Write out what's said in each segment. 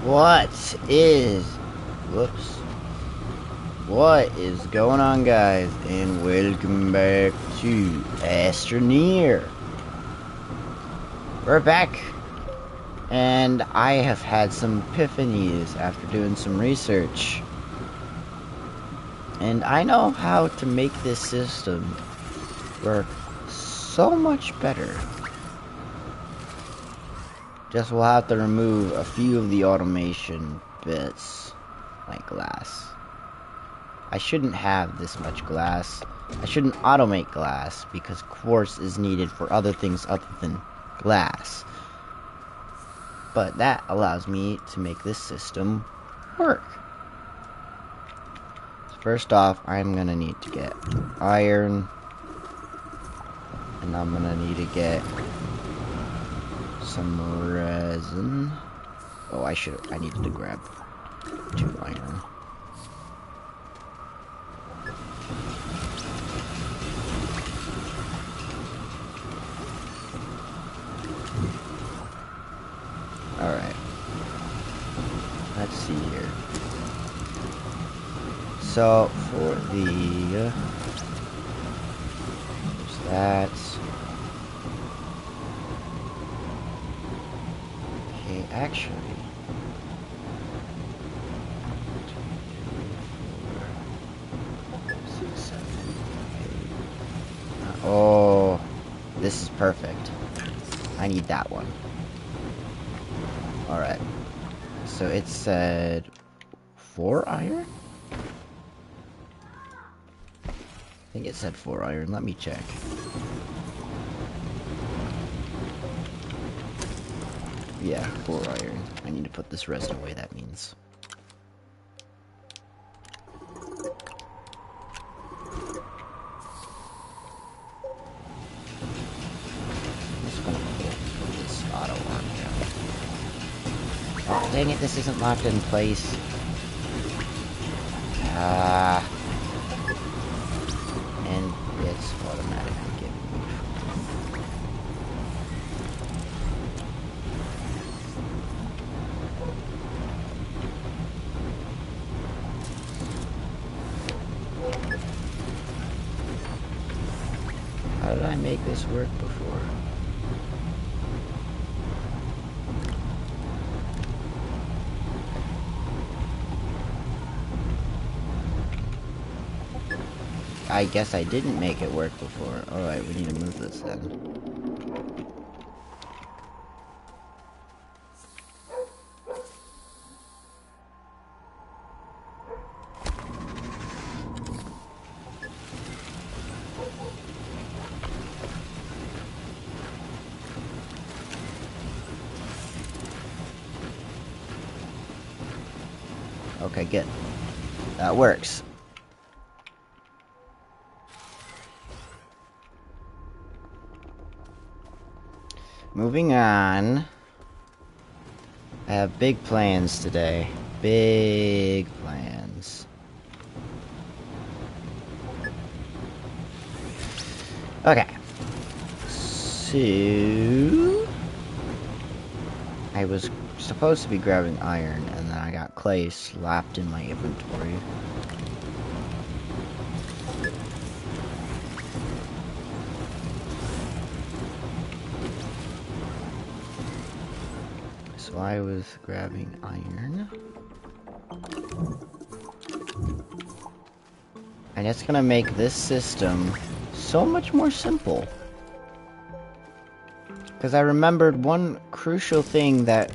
What is... Whoops. What is going on, guys? And welcome back to Astroneer. We're back. And I have had some epiphanies after doing some research. And I know how to make this system work so much better. Just we'll have to remove a few of the automation bits, like glass. I shouldn't have this much glass. I shouldn't automate glass because quartz is needed for other things other than glass. But that allows me to make this system work. So first off, I'm gonna need to get iron, and I'm gonna need to get some resin. Oh, I needed to grab 2 iron. Alright. Let's see here. So, for the... there's that. Okay, actually... 1, 2, 3, 4, 6, 7, 8. Oh, this is perfect. I need that one. Alright. So it said 4 iron? I think it said 4 iron. Let me check. Yeah, 4 iron. I need to put this resin away, that means. Oh, dang it, this isn't locked in place. And it's automatically giving me food. How did I make this work before? I guess I didn't make it work before. Alright, we need to move this then. Okay, good. That works. Moving on. I have big plans today. Big plans. Okay. So... I was supposed to be grabbing iron, and then I got clay slapped in my inventory. So I was grabbing iron. And it's gonna make this system so much more simple. Because I remembered one crucial thing that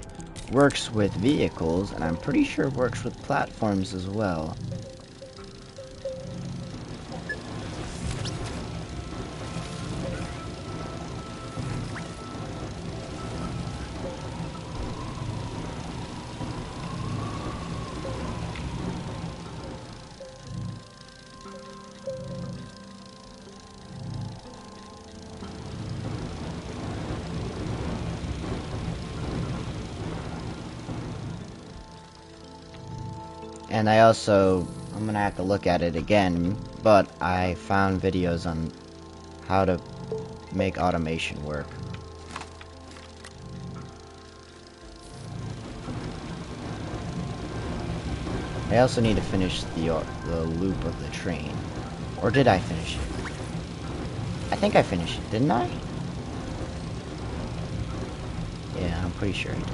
works with vehicles, and I'm pretty sure works with platforms as well. And I'm gonna have to look at it again, but I found videos on how to make automation work. I also need to finish the loop of the train. Or did I finish it? I think I finished it, didn't I? Yeah, I'm pretty sure I did.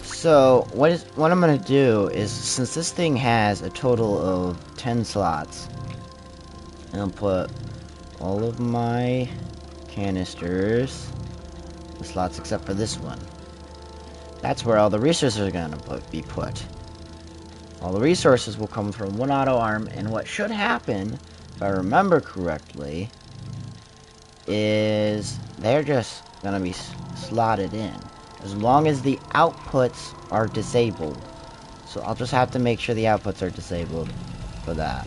So, what I'm gonna do is, since this thing has a total of 10 slots, I'll put all of my canisters, the slots except for this one. That's where all the resources are gonna be put. All the resources will come from one auto arm, and what should happen, if I remember correctly, is they're just gonna be slotted in. As long as the outputs are disabled. So I'll just have to make sure the outputs are disabled for that.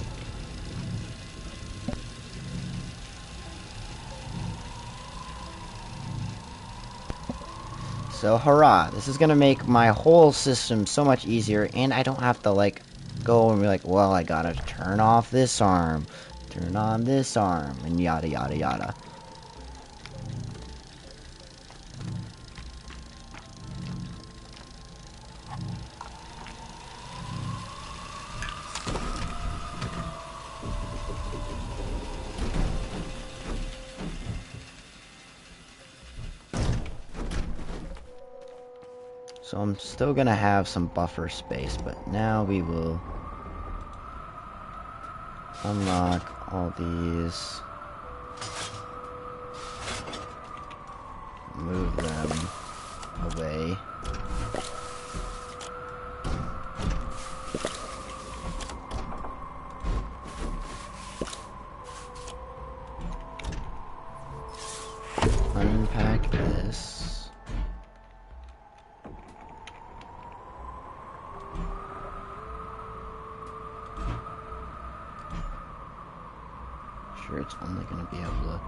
So hurrah, this is gonna make my whole system so much easier, and I don't have to like go and be like, well, I gotta turn off this arm, turn on this arm, and yada yada yada. So I'm still gonna have some buffer space, but now we will unlock all these, move them away. Unpack this. Sure, it's only going to be able to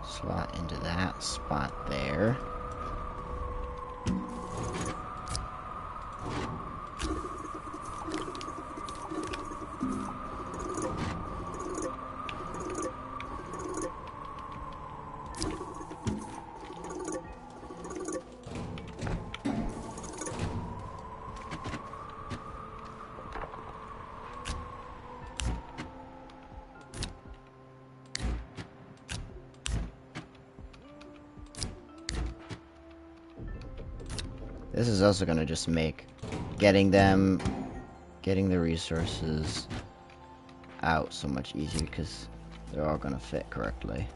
slot into that spot there. This is also going to just make getting the resources out so much easier because they're all going to fit correctly.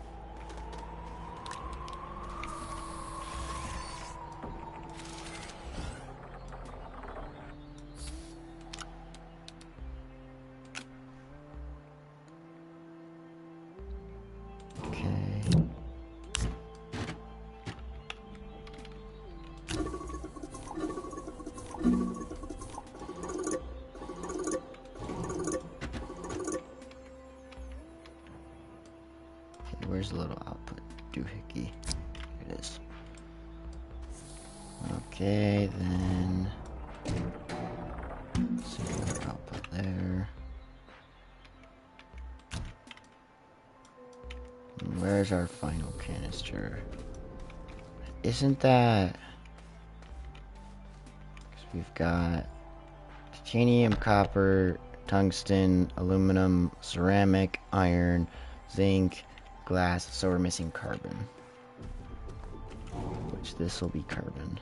Where's the little output doohickey? Here it is. Okay, then single output there. And where's our final canister? Isn't that? Because we've got titanium, copper, tungsten, aluminum, ceramic, iron, zinc, glass, so we're missing carbon. Which this will be carbon.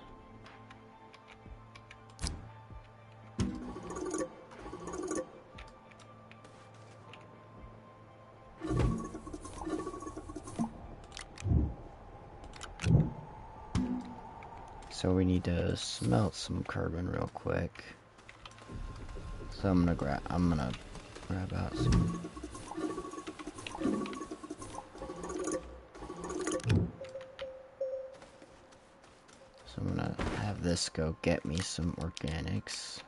So we need to smelt some carbon real quick. So I'm gonna grab out some. this go get me some organics.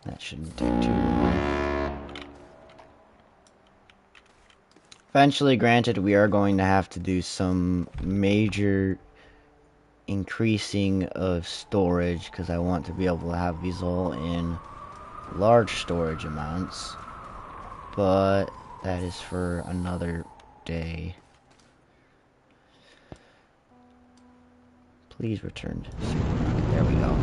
That shouldn't take too long. Eventually, granted, we are going to have to do some major increasing of storage because I want to be able to have these all in large storage amounts. But that is for another day. Please return to Supermarket. There we go.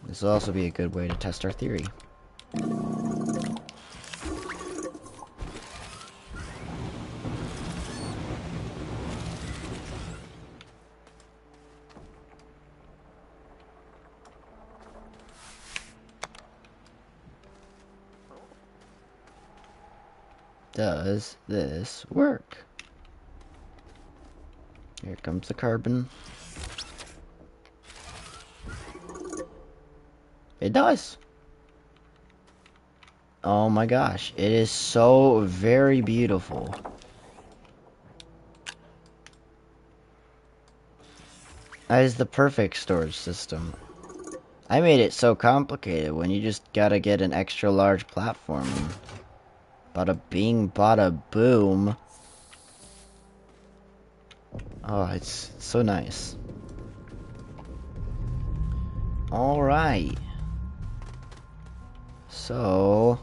This will also be a good way to test our theory. Does this work? Here comes the carbon. It does. Oh my gosh, it is so very beautiful. That is the perfect storage system. I made it so complicated when you just gotta get an extra large platform. Bada bing, bada boom. Oh, it's so nice. Alright. So,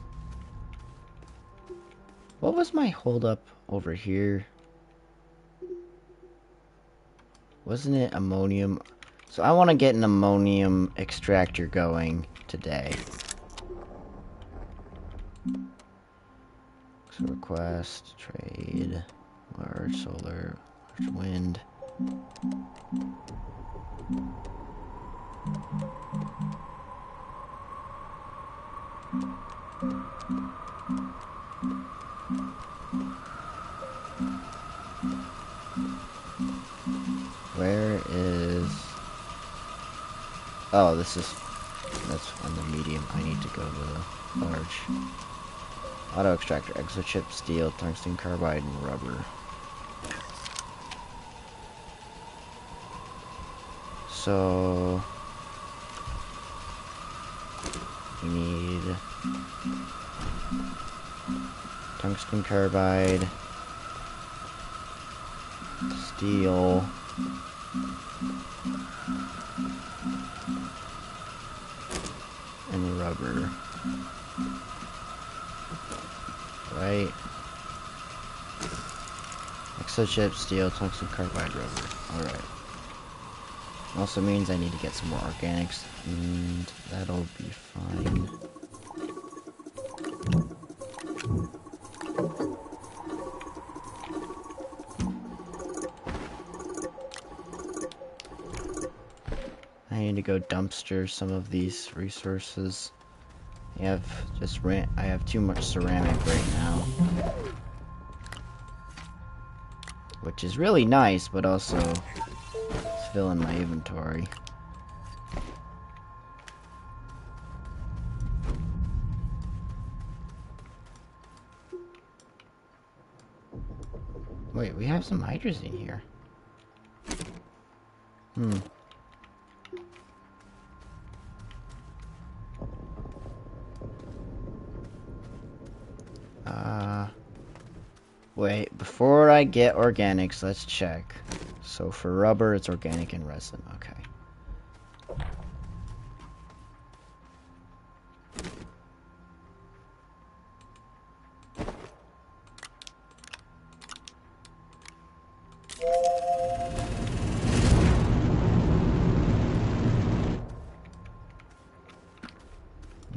what was my holdup over here? Wasn't it ammonium? So I want to get an ammonium extractor going today. So request, trade, large solar, large wind. Where is... Oh, this is... That's on the medium. I need to go to the large. Auto extractor, exochip, steel, tungsten carbide, and rubber. So... we need... tungsten carbide, steel, and rubber. Right? Exochip, steel, tungsten carbide, rubber. Alright. Also means I need to get some more organics, and that'll be fine. I need to go dumpster some of these resources. I have too much ceramic right now, which is really nice, but also it's filling my inventory. Wait, we have some hydrazine here. Wait, before I get organics, let's check. So for rubber, it's organic and resin, okay.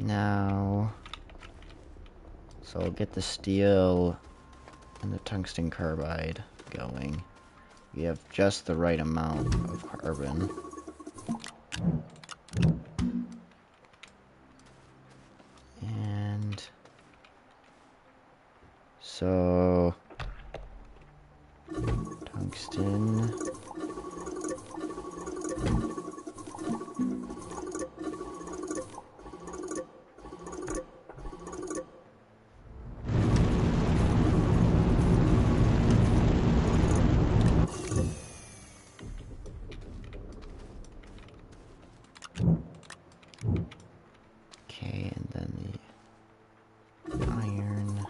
Now, so I'll get the steel and the tungsten carbide going. We have just the right amount of carbon. And so Tungsten. Okay, and then the iron.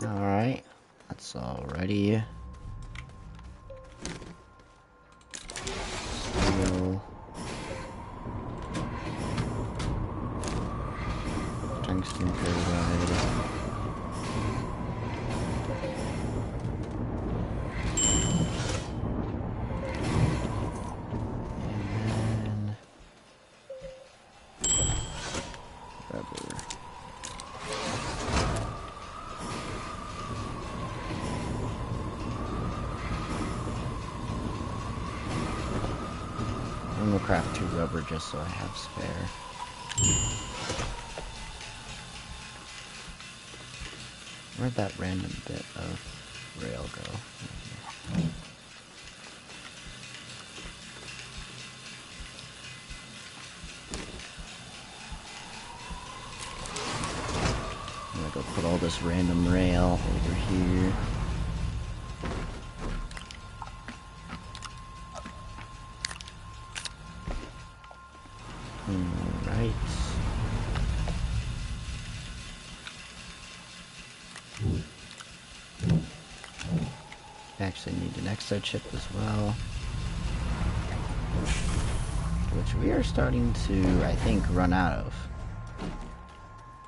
Alright, that's all ready. Steel. Tungsten chloride. I'm gonna craft 2 rubber just so I have spare. Where'd that random bit of rail go? I'm gonna go put all this random rail over here. Alright. Actually need an exo chip as well. Which we are starting to, I think, run out of.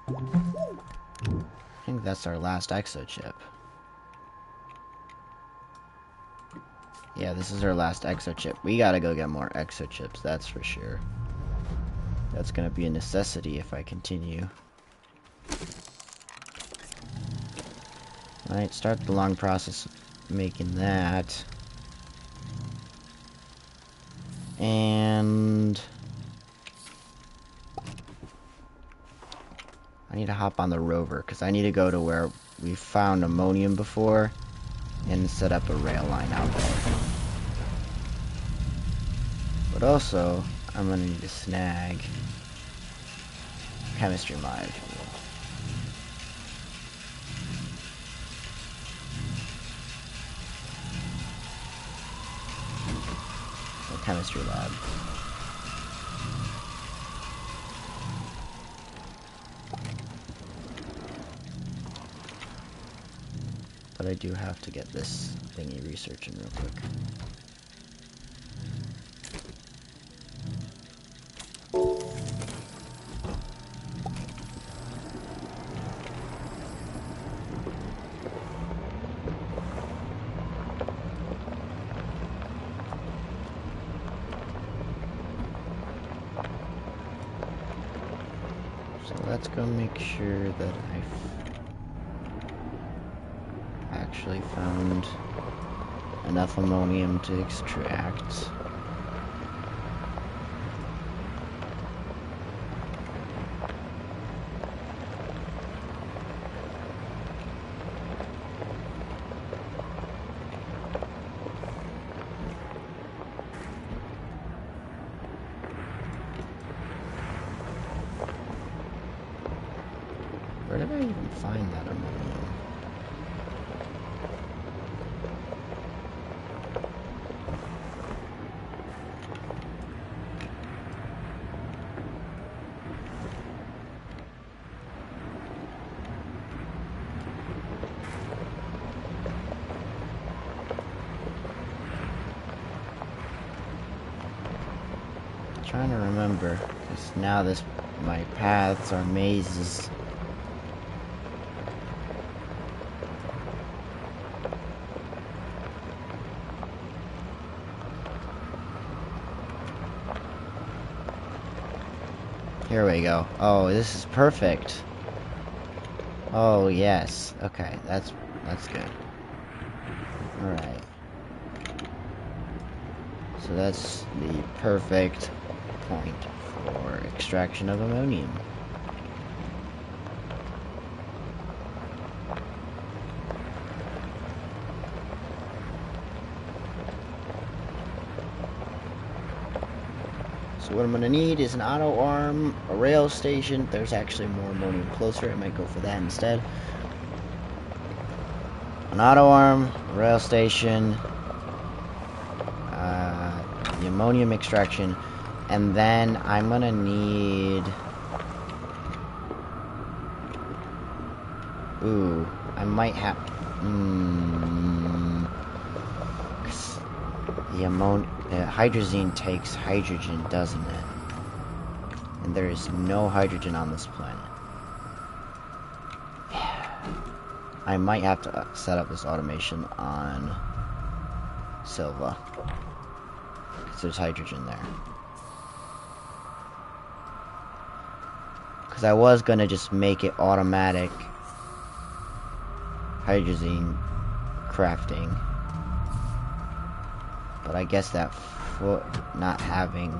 I think that's our last exo chip. Yeah, this is our last exo chip. We gotta go get more exo chips, that's for sure. That's gonna be a necessity if I continue. Alright, start the long process of making that. And I need to hop on the rover, because I need to go to where we found ammonium before and set up a rail line out there. But also, I'm gonna need to snag chemistry module. Or chemistry lab. But I do have to get this thingy researching real quick. So let's go make sure that I've actually found enough ammonium to extract. Where did I even find that ammonium? I'm trying to remember, because now my paths are mazes. Here we go. Oh, this is perfect. Oh, yes. Okay, that's good. Alright. So that's the perfect point for extraction of ammonium. So what I'm going to need is an auto arm, a rail station. There's actually more ammonium closer. I might go for that instead. An auto arm, a rail station, the ammonium extraction, and then I'm going to need... Ooh, I might have... The hydrazine takes hydrogen, doesn't it? And there is no hydrogen on this planet. I might have to set up this automation on Silva, because there's hydrogen there. Because I was gonna just make it automatic hydrazine crafting. But I guess that not having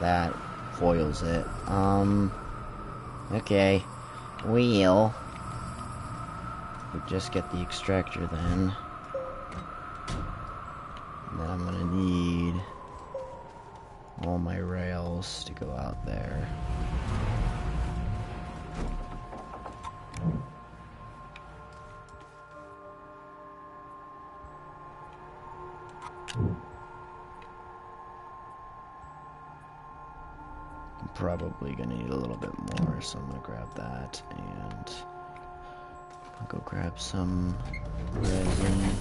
that foils it. Okay. We'll just get the extractor then. And then I'm gonna need all my rails to go out there. I'm probably gonna need a little bit more, so I'm gonna grab that, and I'll go grab some resin.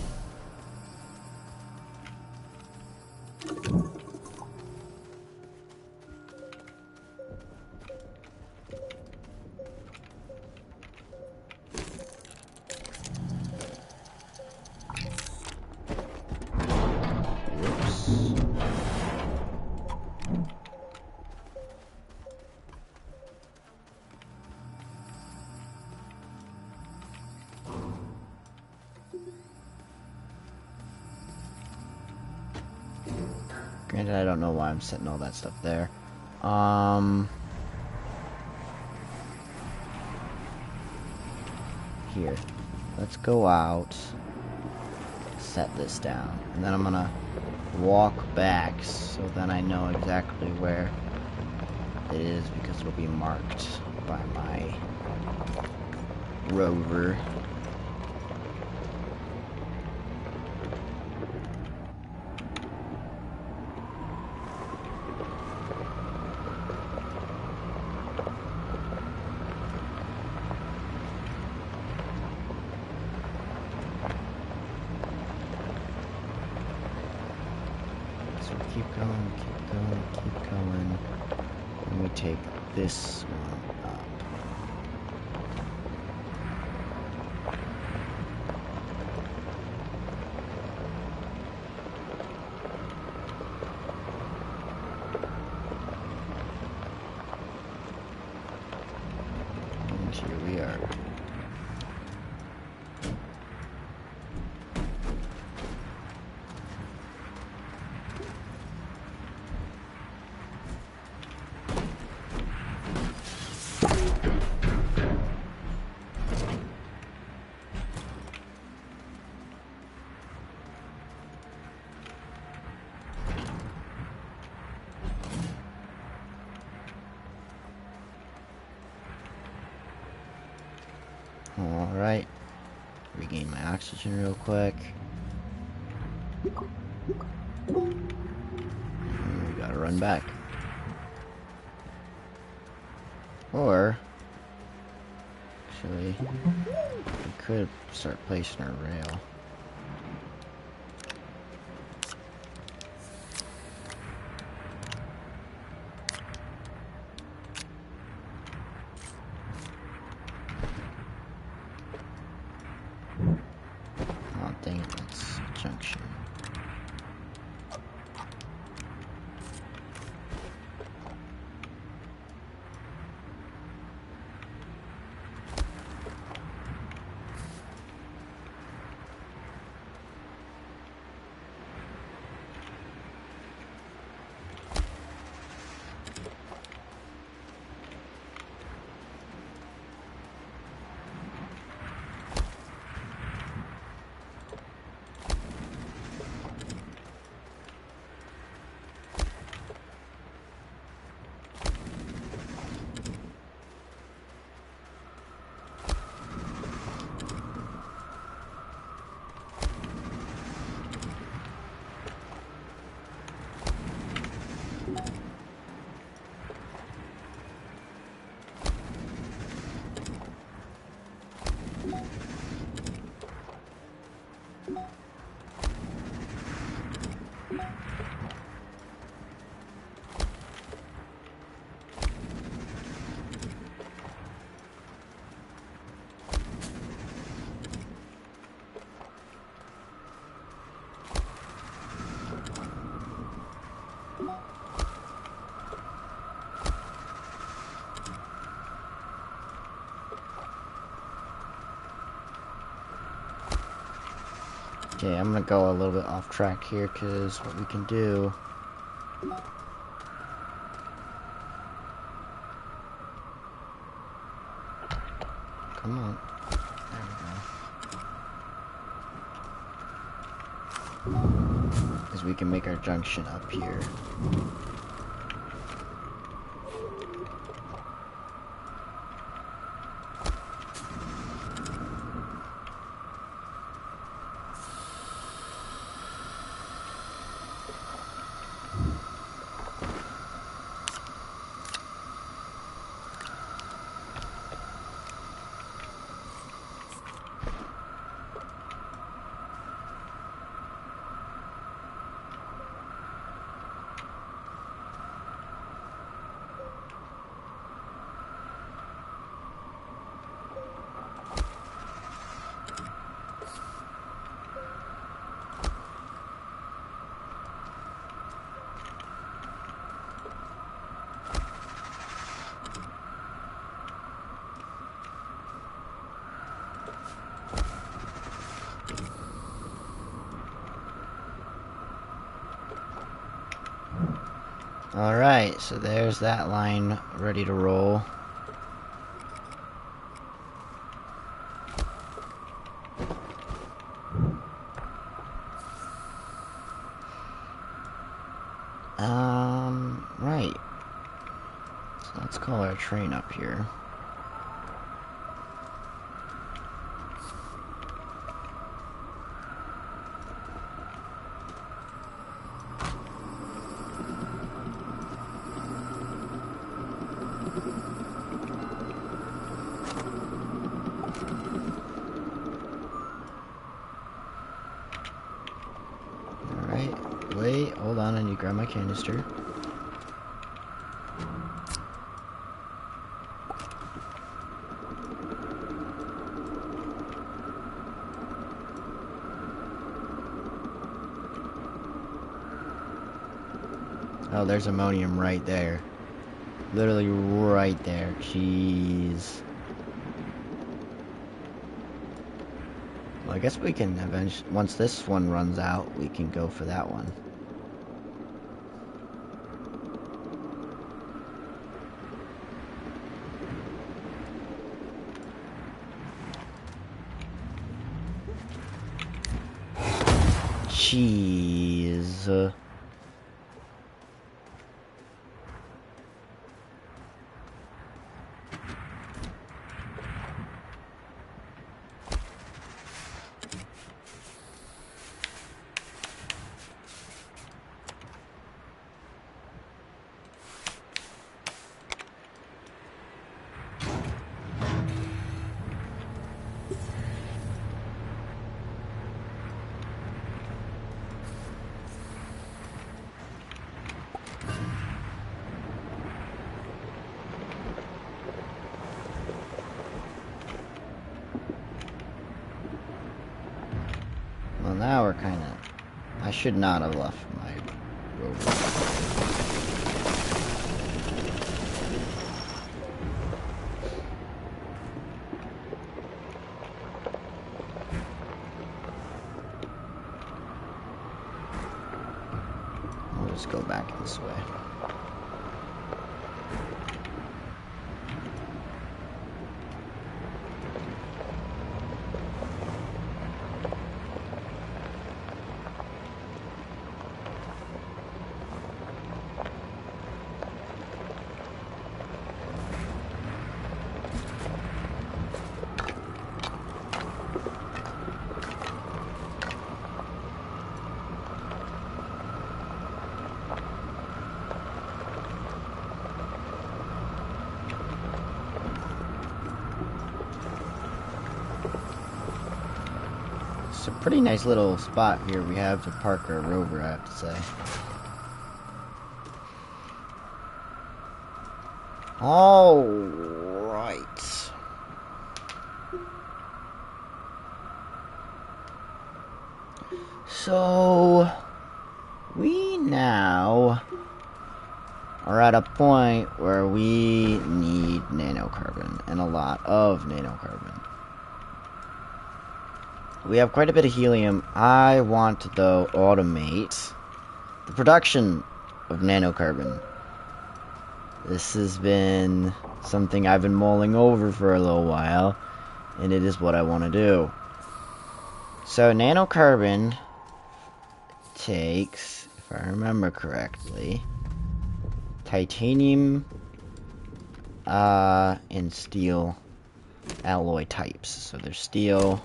Granted, I don't know why I'm setting all that stuff there. Here. Let's go out. Set this down. And then I'm gonna walk back so then I know exactly where it is, because it'll be marked by my rover. Keep going, keep going, keep going. And we take this one up. And here we are. Alright, regain my oxygen real quick. And we gotta run back. Or, actually, we could start placing our rail. Oh, dang it, that's a junction. Okay, I'm gonna go a little bit off track here, because what we can do... Come on. There we go. Because we can make our junction up here. Alright, so there's that line ready to roll. Right. So let's call our train up here. Wait, hold on, I need to grab my canister. Oh, there's ammonium right there. Literally right there. Jeez. Well, I guess we can eventually, once this one runs out, we can go for that one. Jeez. Well, now we're kind of... I should not have left my rover. I'll just go back this way. It's a pretty nice little spot here we have to park our rover, I have to say. Alright. So, we now are at a point where we need nanocarbon, and a lot of nanocarbon. We have quite a bit of helium. I want to, though, automate the production of nanocarbon. This has been something I've been mulling over for a little while, and it is what I want to do. So nanocarbon takes, if I remember correctly, titanium and steel alloy types. So there's steel.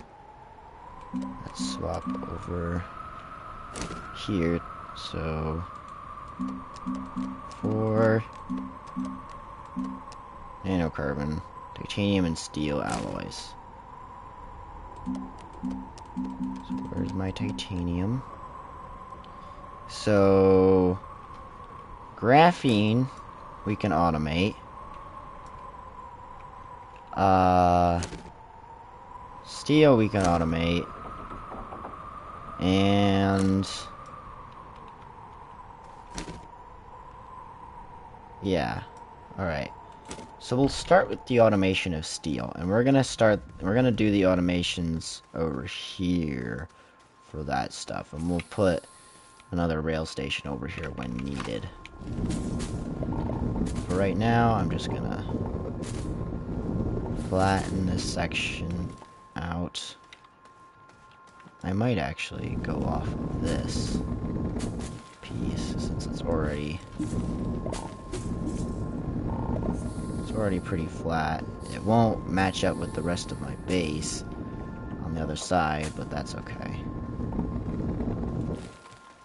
Let's swap over here. So for nanocarbon, titanium and steel alloys. So where's my titanium? So graphene we can automate. Steel we can automate. And yeah, alright. So we'll start with the automation of steel, and we're gonna do the automations over here for that stuff, and we'll put another rail station over here when needed. For right now, I'm just gonna flatten this section out. I might actually go off of this piece since it's already pretty flat. It won't match up with the rest of my base on the other side, but that's okay.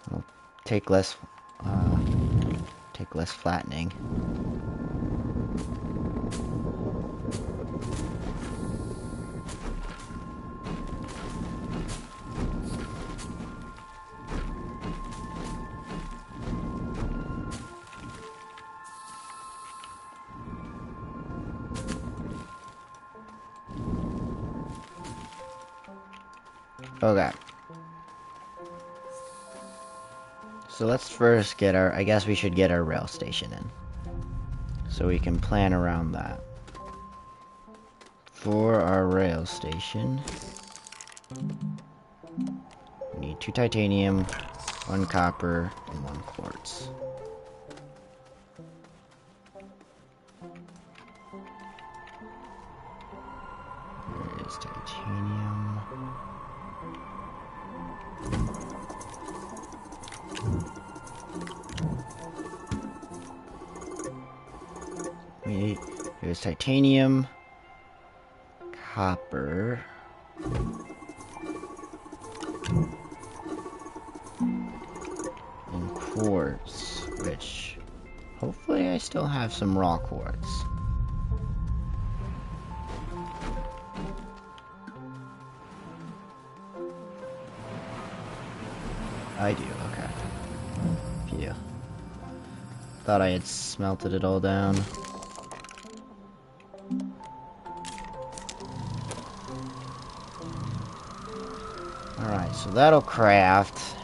It'll take less flattening. Okay. So let's first get our, I guess we should get our rail station in, so we can plan around that. For our rail station, we need 2 titanium, 1 copper, and 1 quartz. There is titanium. There's titanium, copper, and quartz, which hopefully I still have some raw quartz. I do, okay. Phew. Thought I had smelted it all down. Alright, so that'll craft.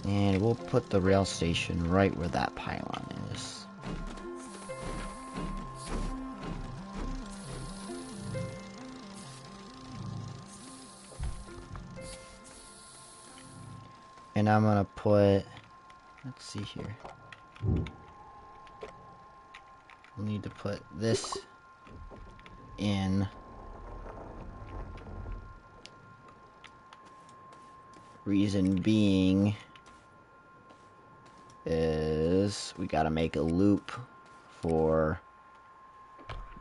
And we'll put the rail station right where that pylon is. And I'm gonna put, let's see here. We'll need to put this in. Reason being is we gotta make a loop for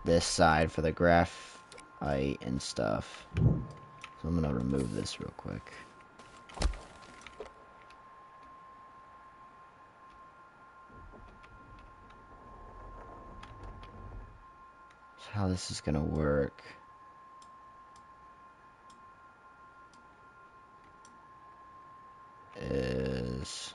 this side for the graphite and stuff. So I'm gonna remove this real quick. So how this is gonna work is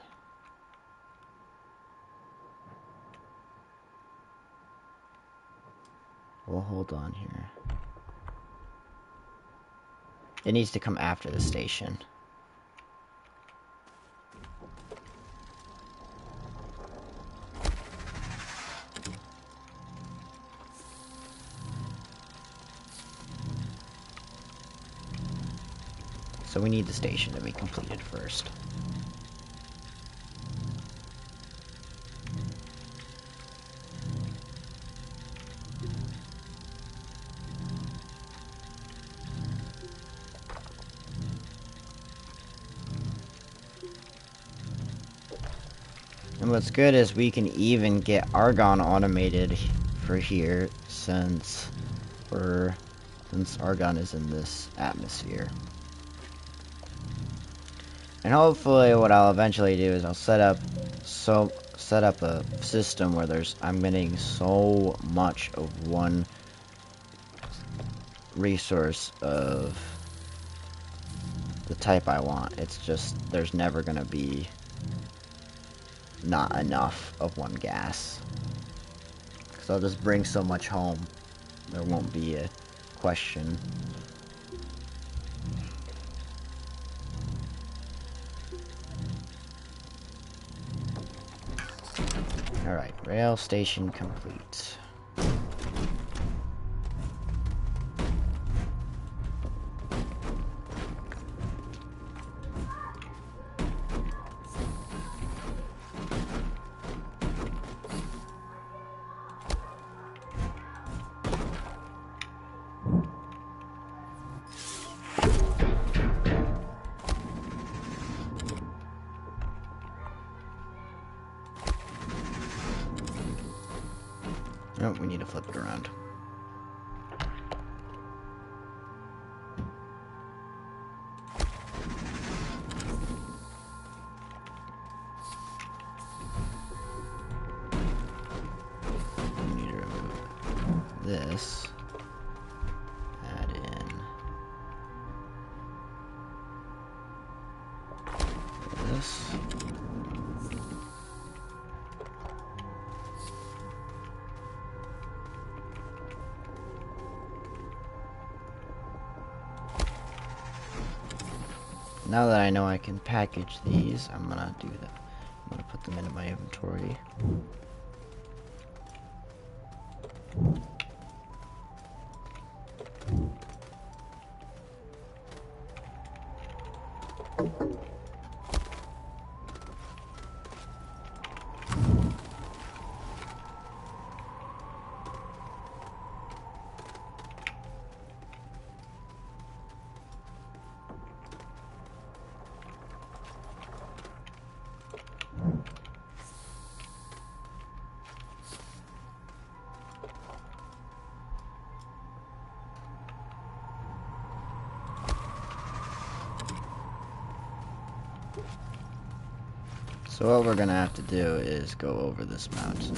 we'll hold on here. It needs to come after the station. So we need the station to be completed first. And what's good is we can even get Argon automated for here since Argon is in this atmosphere. And hopefully what I'll eventually do is I'll set up a system where I'm getting so much of one resource of the type I want. It's just there's never gonna be not enough of one gas. So I'll just bring so much home. There won't be a question. Alright, rail station complete. Oh, we need to flip it around. We need to remove this. Add in this. Now that I know I can package these, I'm gonna do that. I'm gonna put them into my inventory. So what we're gonna have to do is go over this mountain.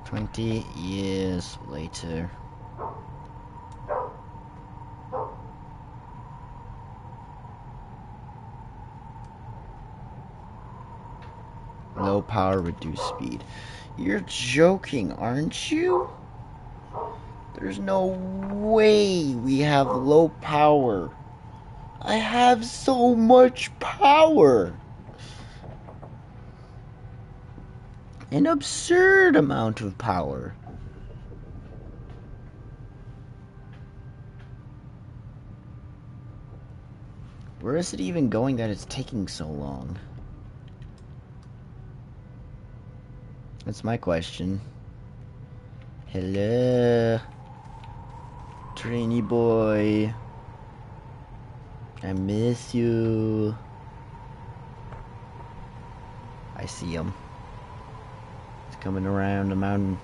20 years later. Low power, reduced speed. You're joking, aren't you? There's no way we have low power. I have so much power. An absurd amount of power. Where is it even going that it's taking so long? That's my question. Hello, trainee boy. I miss you. I see him. He's coming around the mountain.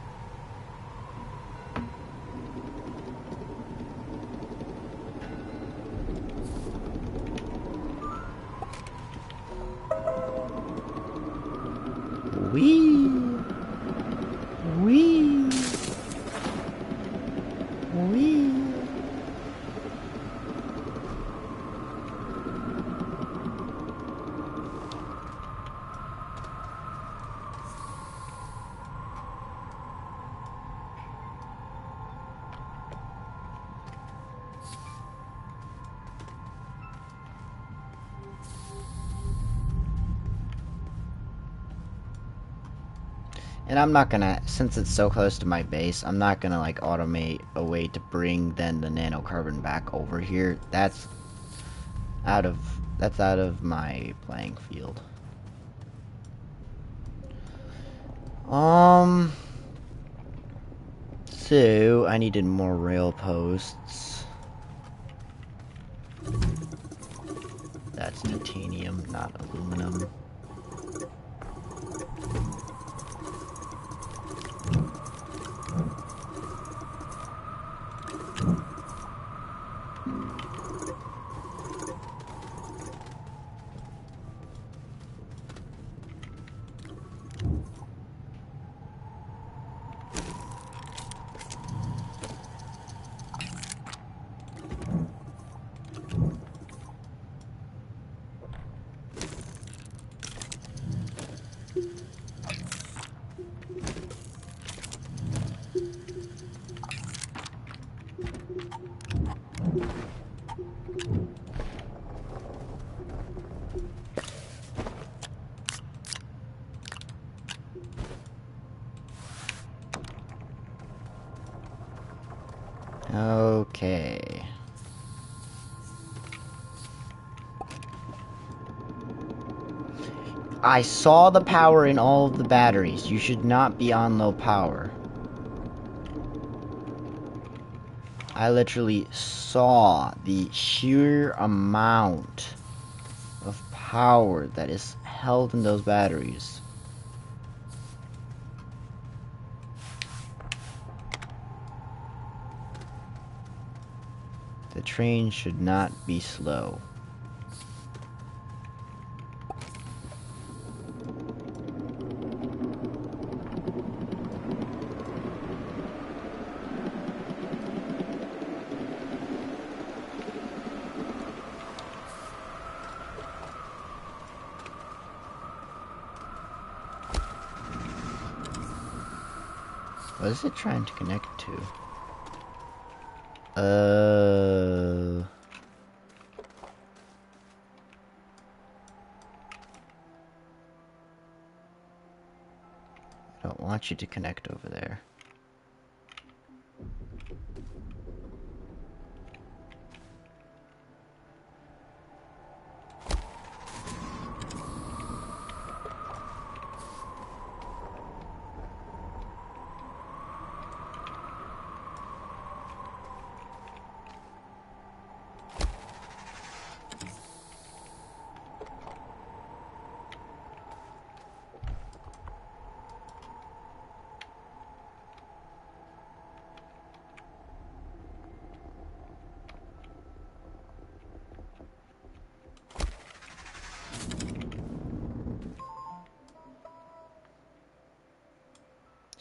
Wee! Wee! Wee! And I'm not gonna, since it's so close to my base, I'm not gonna like automate a way to bring then the nanocarbon back over here. That's out of my playing field. So I needed more rail posts. That's titanium, not aluminum. Okay. I saw the power in all of the batteries. You should not be on low power. I literally saw the sheer amount of power that is held in those batteries. The train should not be slow. What is it trying to connect to? I don't want you to connect over there.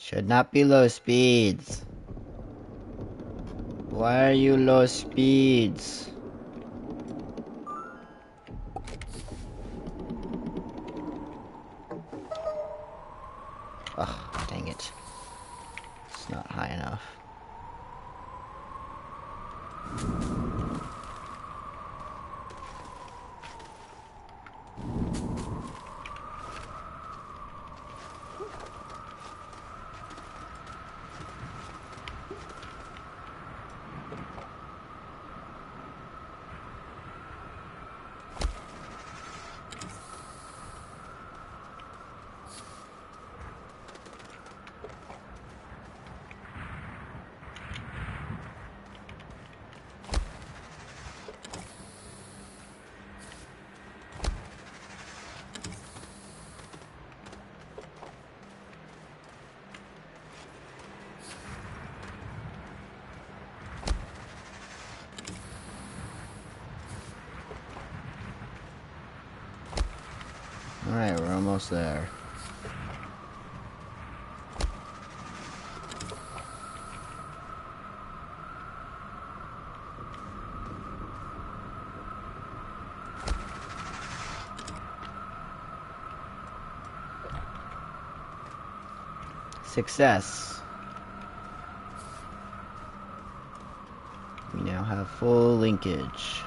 Should not be low speeds. Why are you low speeds? Ugh, dang it. It's not high enough. Alright, we're almost there. Success. We now have full linkage.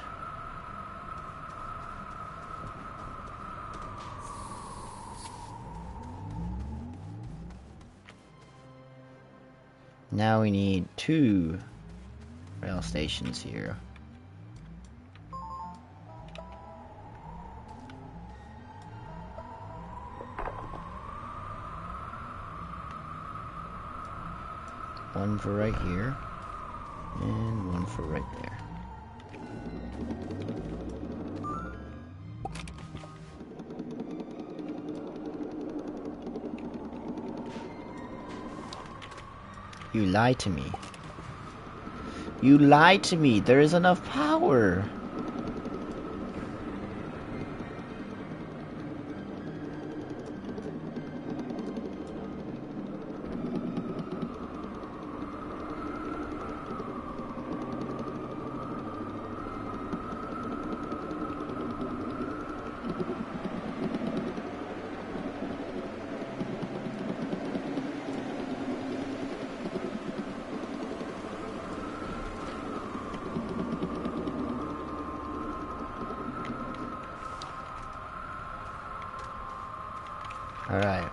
Now we need 2 rail stations here. One for right here, and one for right there. You lied to me. You lied to me. There is enough power. Alright.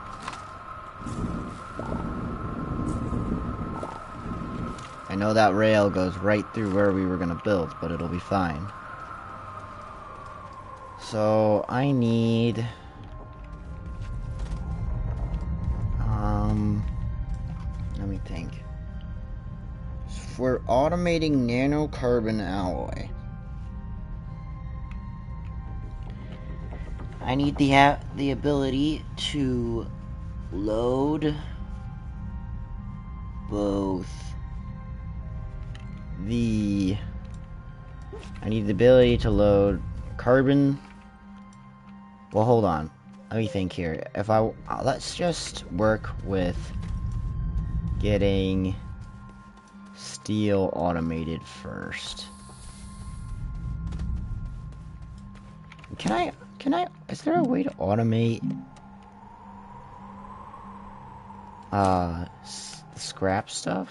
I know that rail goes right through where we were gonna build, but it'll be fine. So, I need... let me think. For automating nanocarbon alloy, I need the ability to load both the... I need the ability to load carbon... Well, hold on. Let me think here. If I... let's just work with getting steel automated first. Can I... Is there a way to automate the scrap stuff?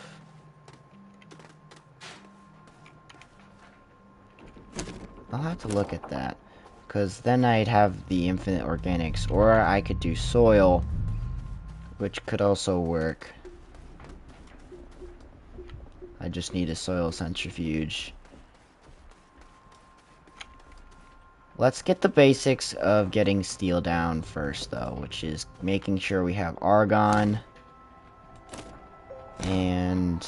I'll have to look at that, because then I'd have the infinite organics, or I could do soil, which could also work. I just need a soil centrifuge. Let's get the basics of getting steel down first, though, which is making sure we have argon and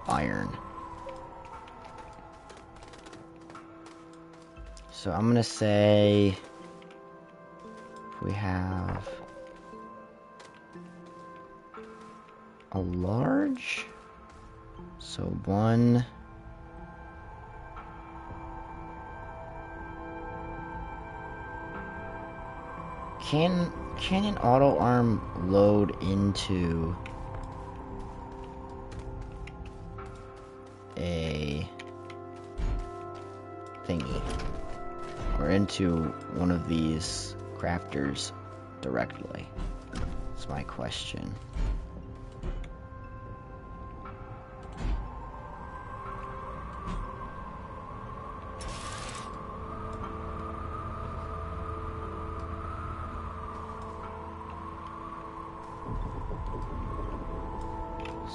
iron. So I'm gonna say we have a large, so 1. can an auto arm load into a thingy? Or into one of these crafters directly? That's my question.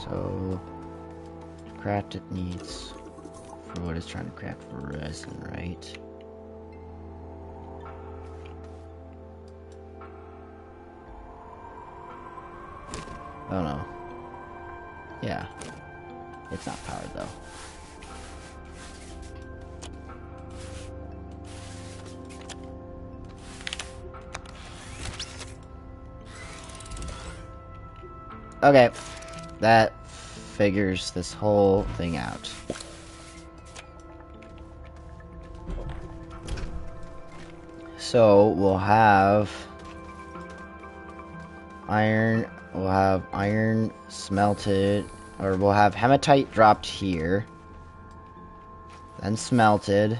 So, craft it needs for what it's trying to craft for resin, right? Oh no. Yeah. It's not powered though. Okay. That figures this whole thing out. So we'll have iron smelted, or we'll have hematite dropped here, then smelted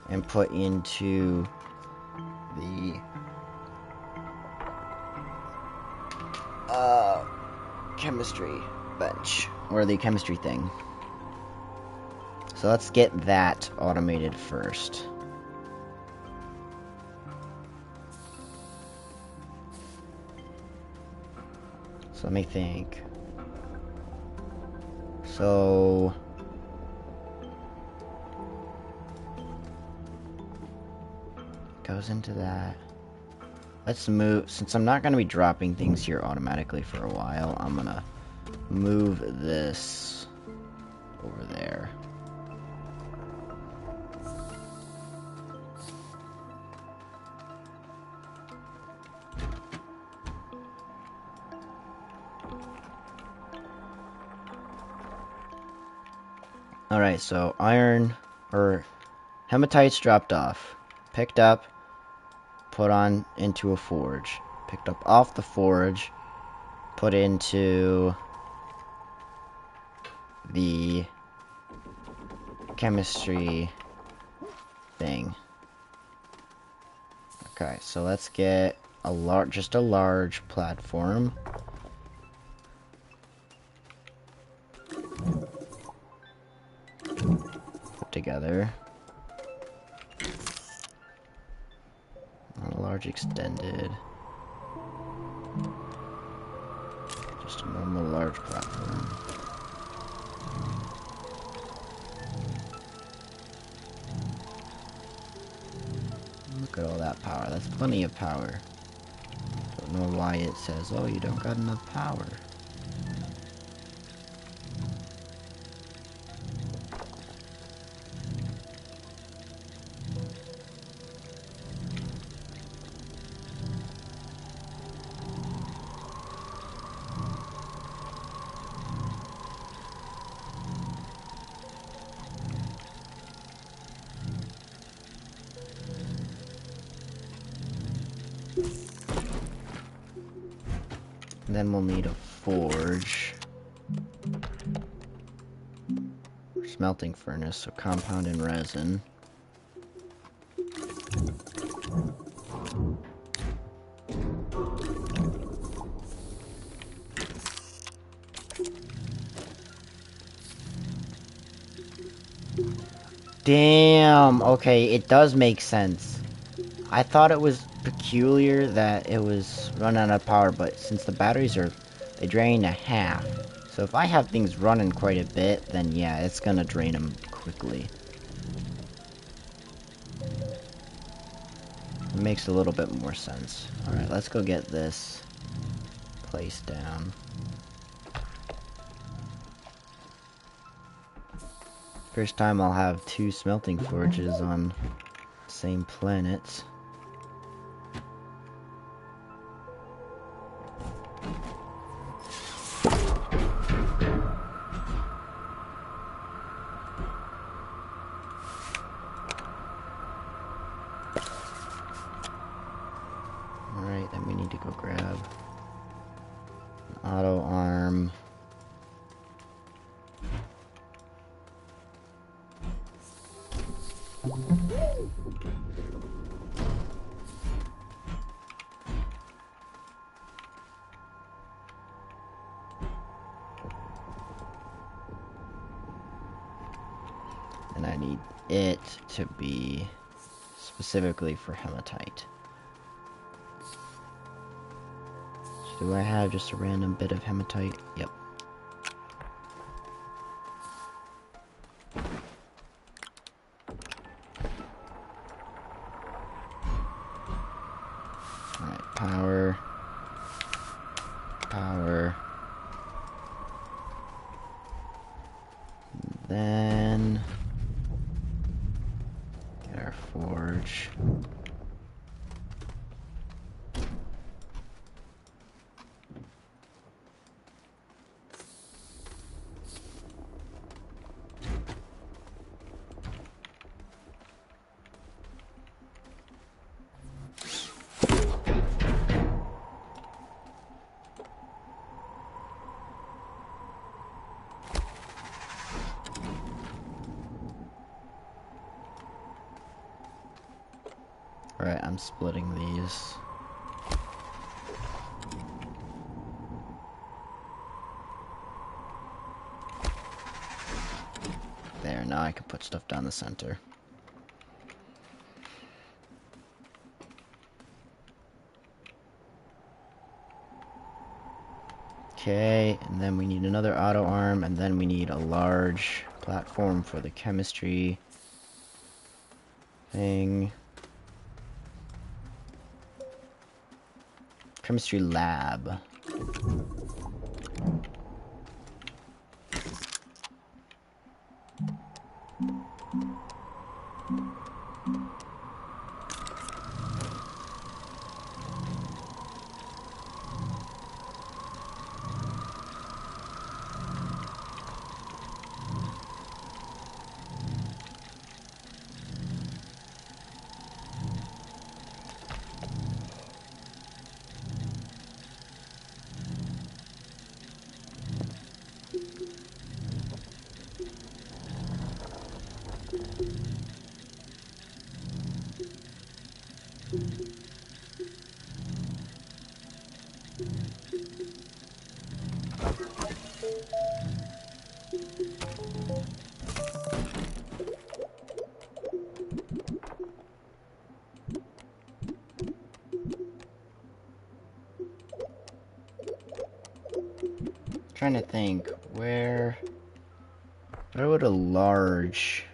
and put into the chemistry bench, or the chemistry thing. So let's get that automated first. So let me think. So goes into that. Let's move, since I'm not going to be dropping things here automatically for a while, I'm going to move this over there. Alright, so iron, or hematites dropped off. Picked up, put on into a forge. Picked up off the forge, put into the chemistry thing. Okay, so let's get just a large platform. Put together. Not a large extended. Just a normal large platform. Look at all that power. That's plenty of power. Don't know why it says, oh, you don't got enough power. And then we'll need a forge. Smelting furnace, so compound and resin. Damn, okay, it does make sense. I thought it was peculiar that it was running out of power, but since the batteries they drain to half. So if I have things running quite a bit, then yeah, it's gonna drain them quickly. It makes a little bit more sense. Alright, let's go get this placed down. First time I'll have 2 smelting forges on the same planet. grab an auto arm. And I need it to be specifically for hematite. So do I have just a random bit of hematite? Yep. Alright, power. Power. Then get our forge. Alright, I'm splitting these. There, now I can put stuff down the center. Okay, and then we need another auto arm, and then we need a large platform for the chemistry thing. Chemistry lab. Trying to think, where would a large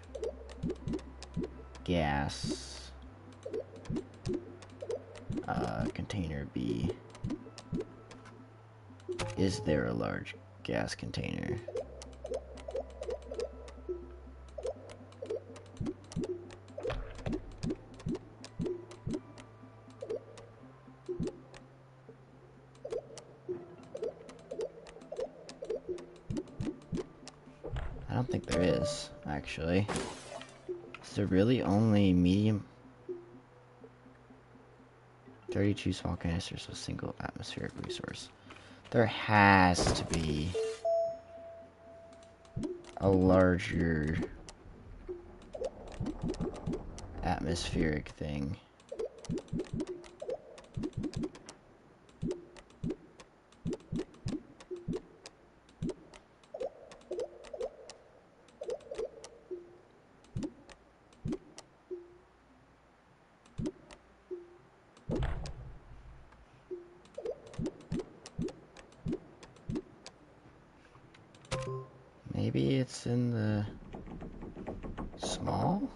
gas container be? Is there a large gas container? I don't think there is, actually. Is there really only medium? 32 small canisters of single atmospheric resource. There has to be a larger atmospheric thing. Maybe it's in the small?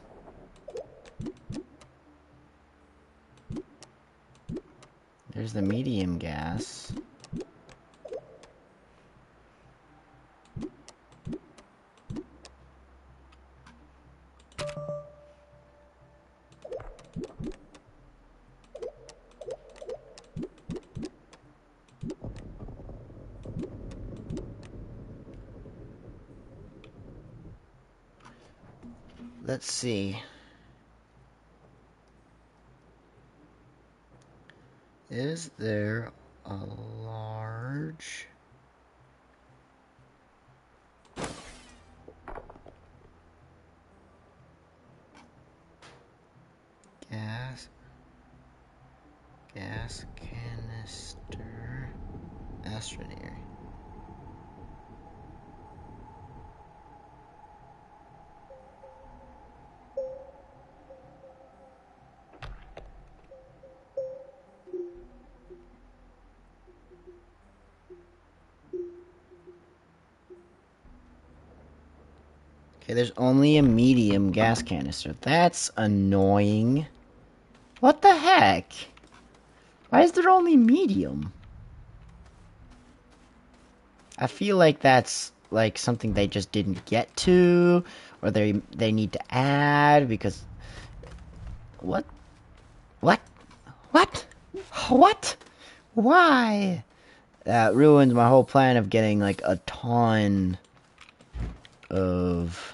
There's the medium gas. Let's see. Is there a large gas canister Astroneer. Okay, there's only a medium gas canister. That's annoying. What the heck? Why is there only medium? I feel like that's like something they just didn't get to, or they need to add because what? What? What? What? Why? That ruins my whole plan of getting like a ton of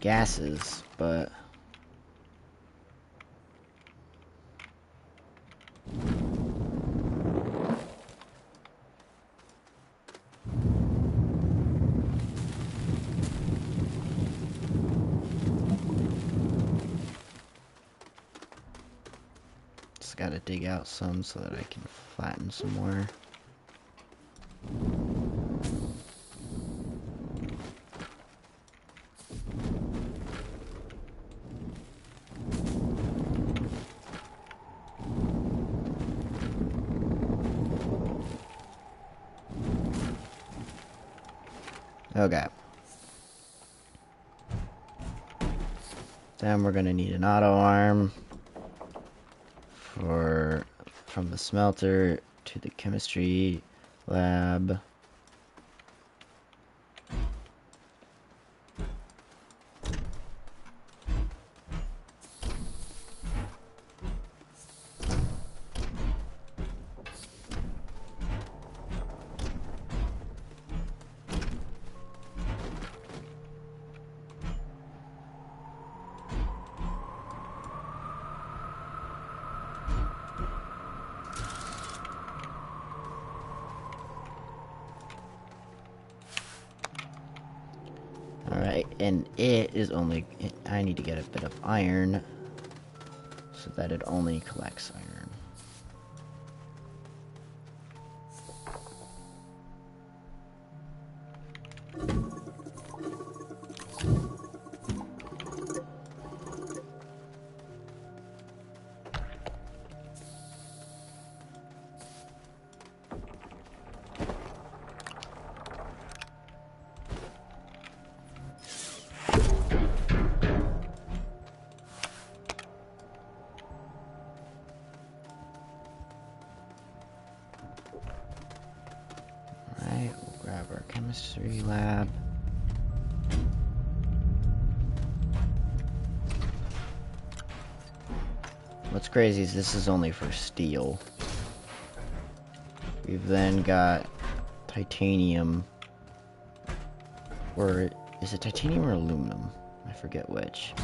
gases, but just gotta dig out some so that I can flatten some more. Okay. Then we're gonna need an auto arm from the smelter to the chemistry lab. Alright, and I need to get a bit of iron so that it only collects iron. Alright, we'll grab our chemistry lab. What's crazy is this is only for steel. We've then got titanium. Or is it titanium or aluminum? I forget which.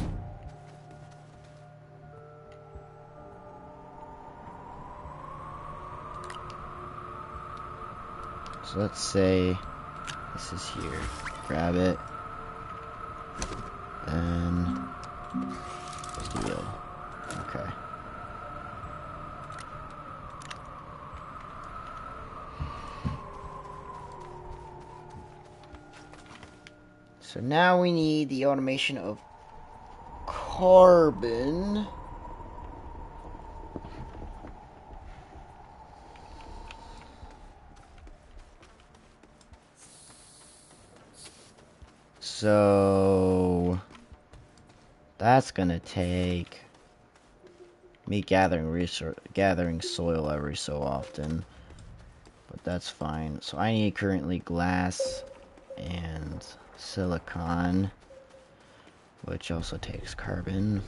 So let's say this is here. Grab it. Then steel. Okay. So now we need the automation of carbon. So that's gonna take me gathering soil every so often, but that's fine. So I need currently glass and silicon, which also takes carbon.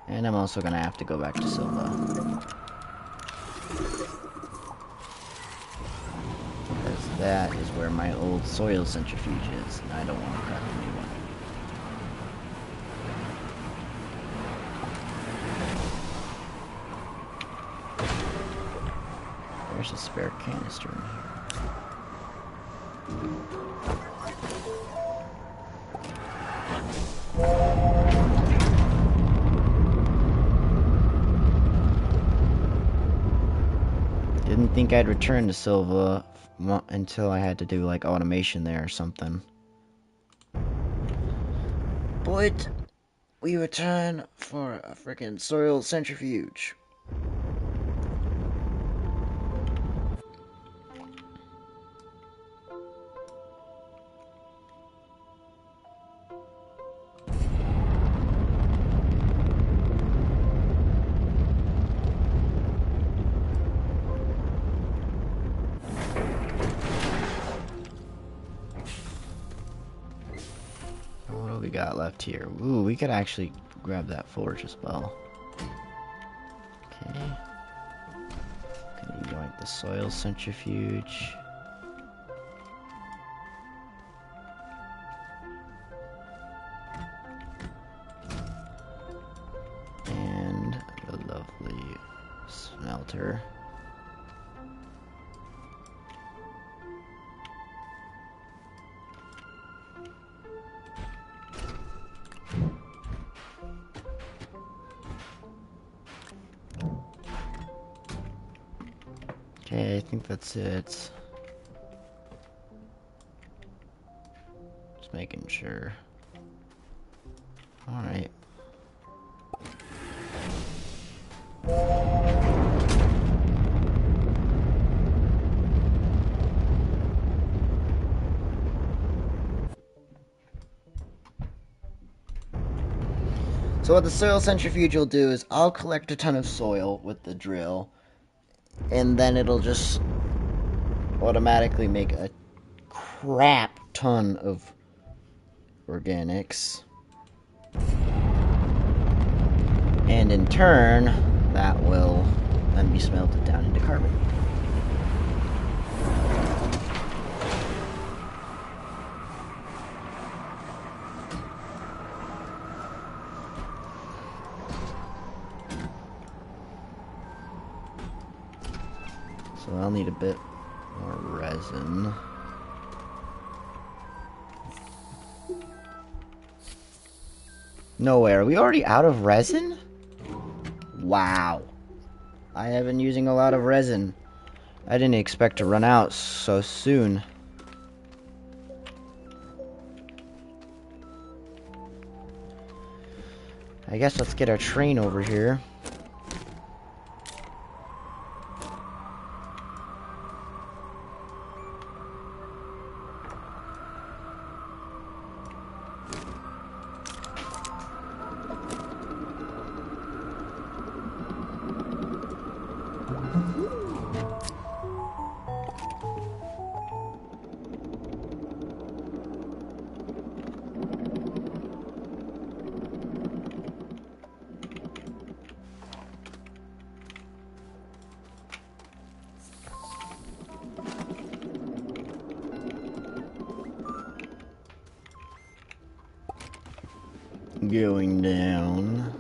And I'm also gonna have to go back to Silva. that is where my old soil centrifuge is, and I don't want to craft a new one. There's a spare canister in here. Didn't think I'd return to Silva until I had to do like automation there or something. But we return for a freaking soil centrifuge. Got left here. Ooh, we could actually grab that forge as well. Okay. Can you join the soil centrifuge? And the lovely smelter. Okay, I think that's it. Just making sure. Alright. So what the soil centrifuge will do is I'll collect a ton of soil with the drill, and then it'll just automatically make a crap ton of organics. And in turn, that will then be smelted down into carbon. So I'll need a bit more resin. No way, are we already out of resin? Wow. I have been using a lot of resin. I didn't expect to run out so soon. I guess let's get our train over here. Going down.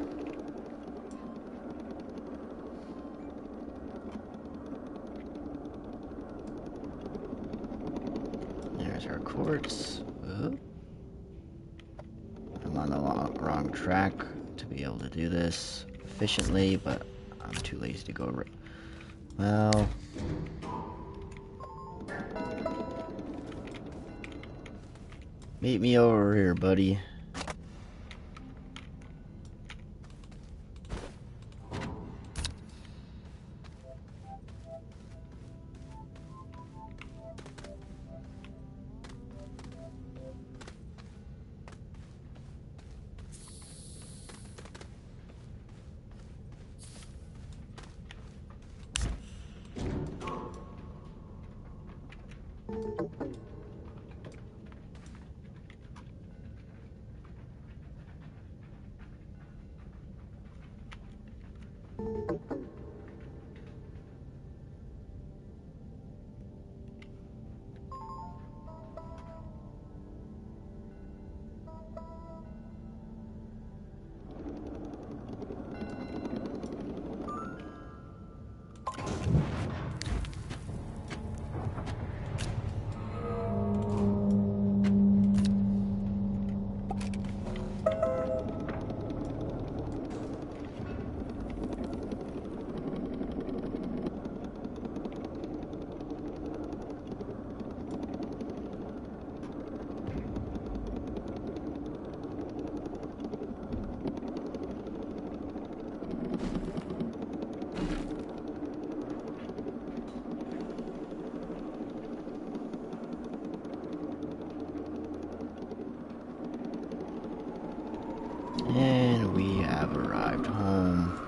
There's our quartz. Oh. I'm on the wrong track to be able to do this efficiently, but I'm too lazy to go. Well. Meet me over here, buddy. have arrived home.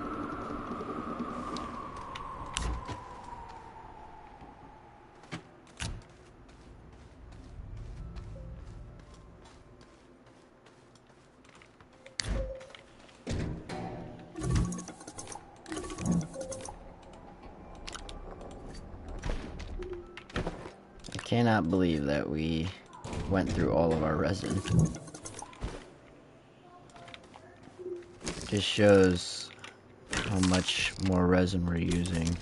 I cannot believe that we went through all of our resin. Just shows how much more resin we're using.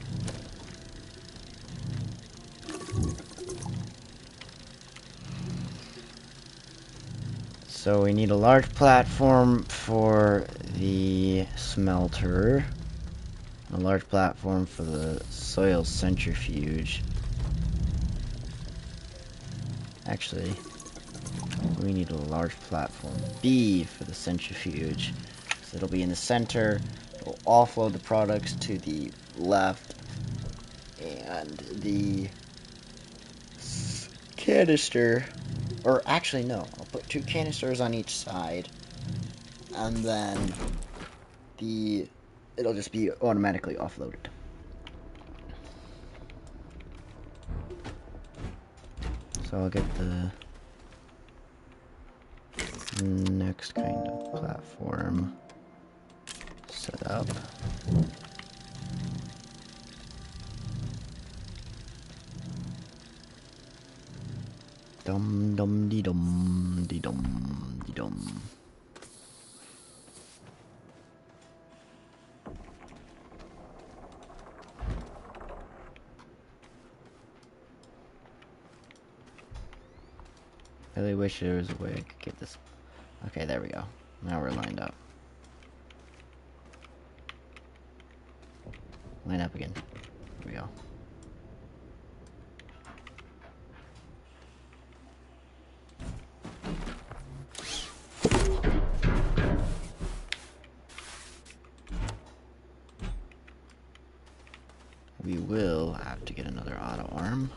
So we need a large platform for the smelter, a large platform for the soil centrifuge. Actually, we need a large platform B for the centrifuge. So it'll be in the center. It'll offload the products to the left, and the canister, or actually no, I'll put 2 canisters on each side, and then it'll just be automatically offloaded. So I'll get the next kind of platform set up. Dum dum dee dum dee dum dee dum. I really wish there was a way I could get this. Okay, there we go. Now we're lined up. Line up again. There we go. We will have to get another auto arm.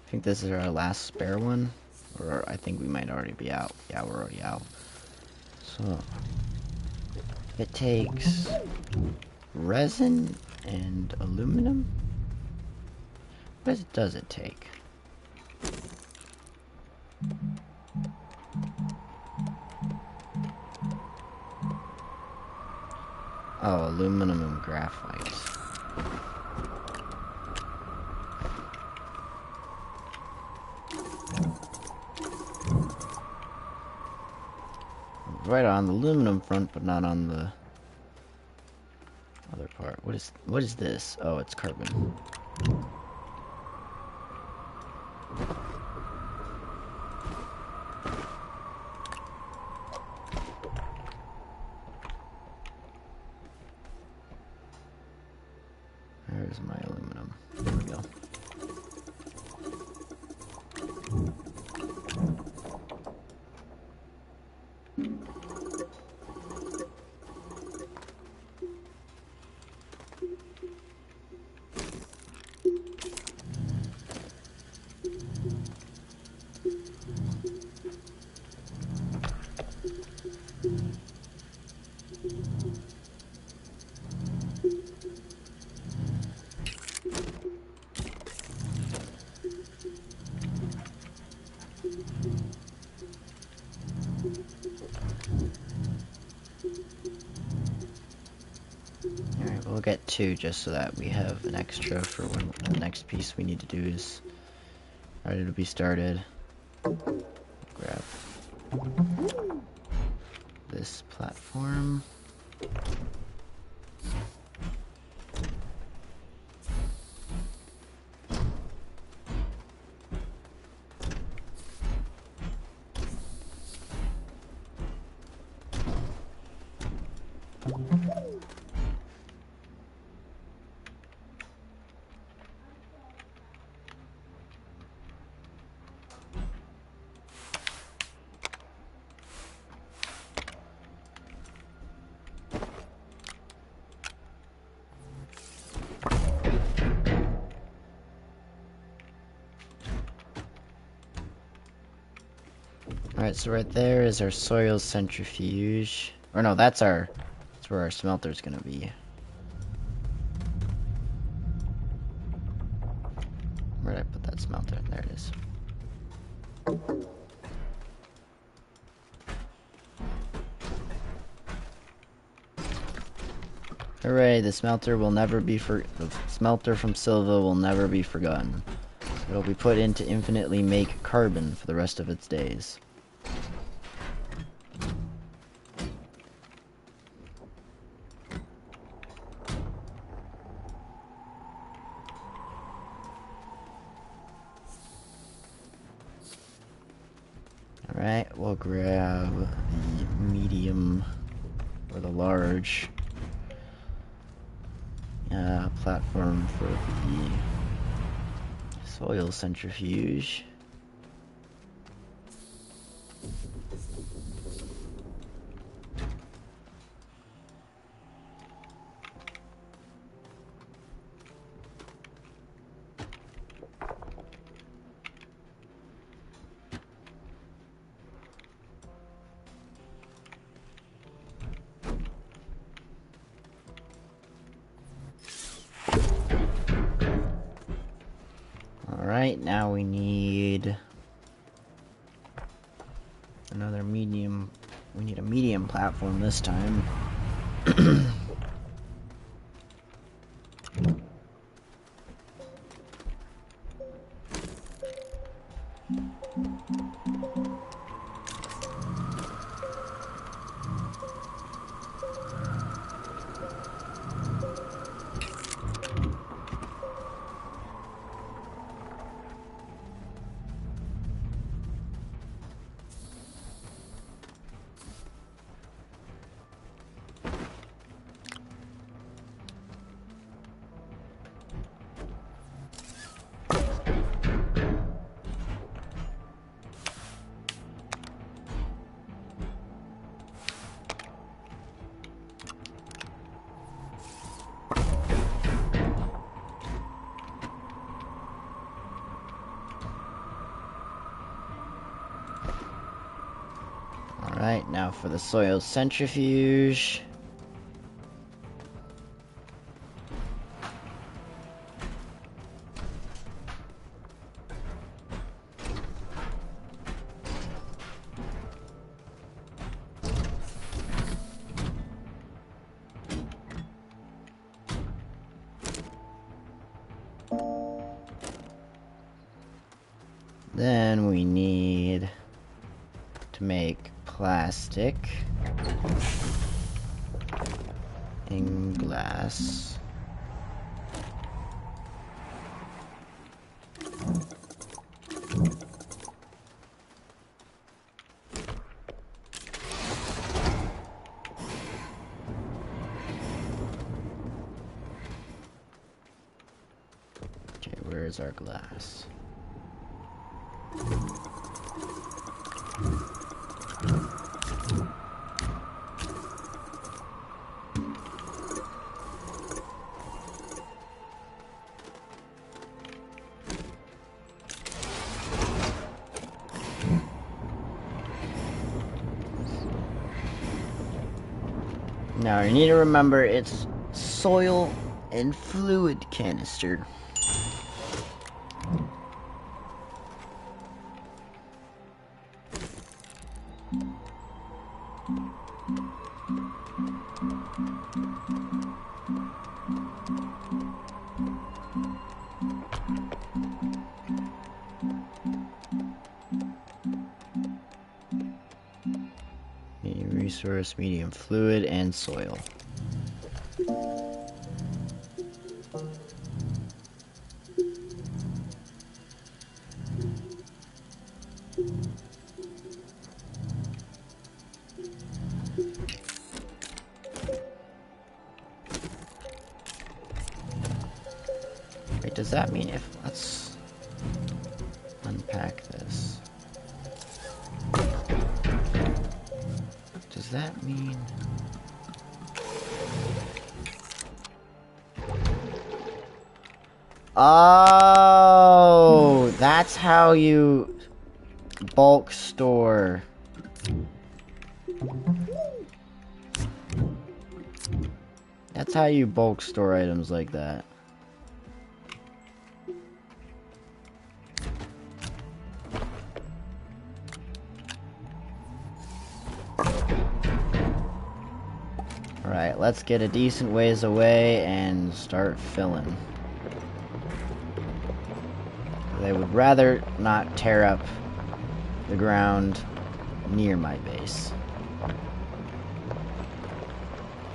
I think this is our last spare one. Or I think we might already be out. Yeah, we're already out. So it takes resin and aluminum. What does it take? Oh, aluminum and graphite. Right on the aluminum front, but not on the other part. What is this? Oh, it's carbon. There's my aluminum. There we go. Alright, we'll get 2 just so that we have an extra for when the next piece we need to do is ready to be started. Grab this platform. Alright, so right there is our soil centrifuge. Or no, that's where our smelter's gonna be. Where did I put that smelter? There it is. Hooray, the smelter from Silva will never be forgotten. It'll be put in to infinitely make carbon for the rest of its days. Alright, we'll grab the medium or the large platform for the soil centrifuge. Alright, now we need another medium. We need a medium platform this time. Alright, now for the soil centrifuge. Then we need to make plastic and glass. Okay, where's our glass? Now you need to remember it's soil and fluid canister. Resource, medium fluid, and soil. Wait, does that mean if... Let's unpack this. Does that mean... Oh, that's how you bulk store. That's how you bulk store items like that. Alright, let's get a decent ways away and start filling. I would rather not tear up the ground near my base.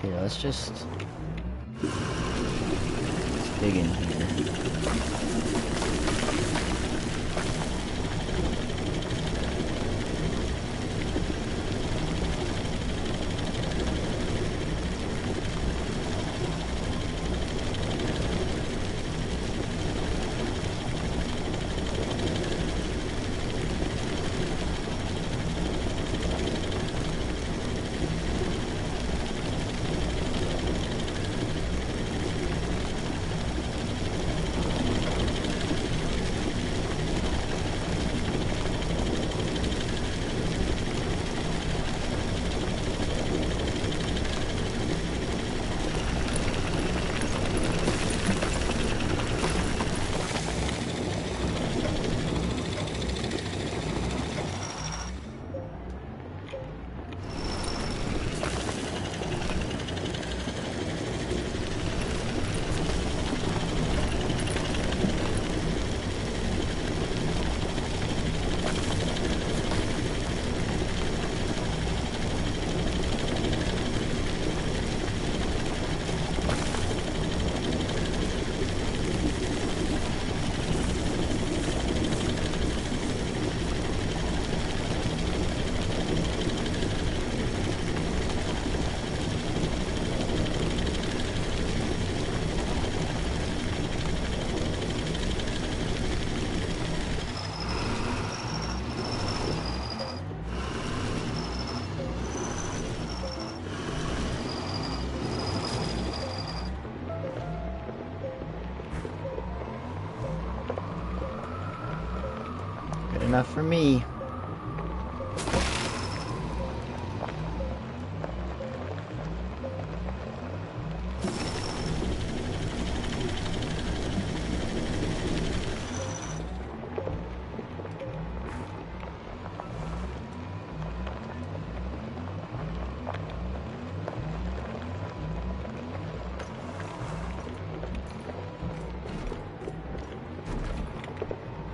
Here, let's dig in here. Good enough for me.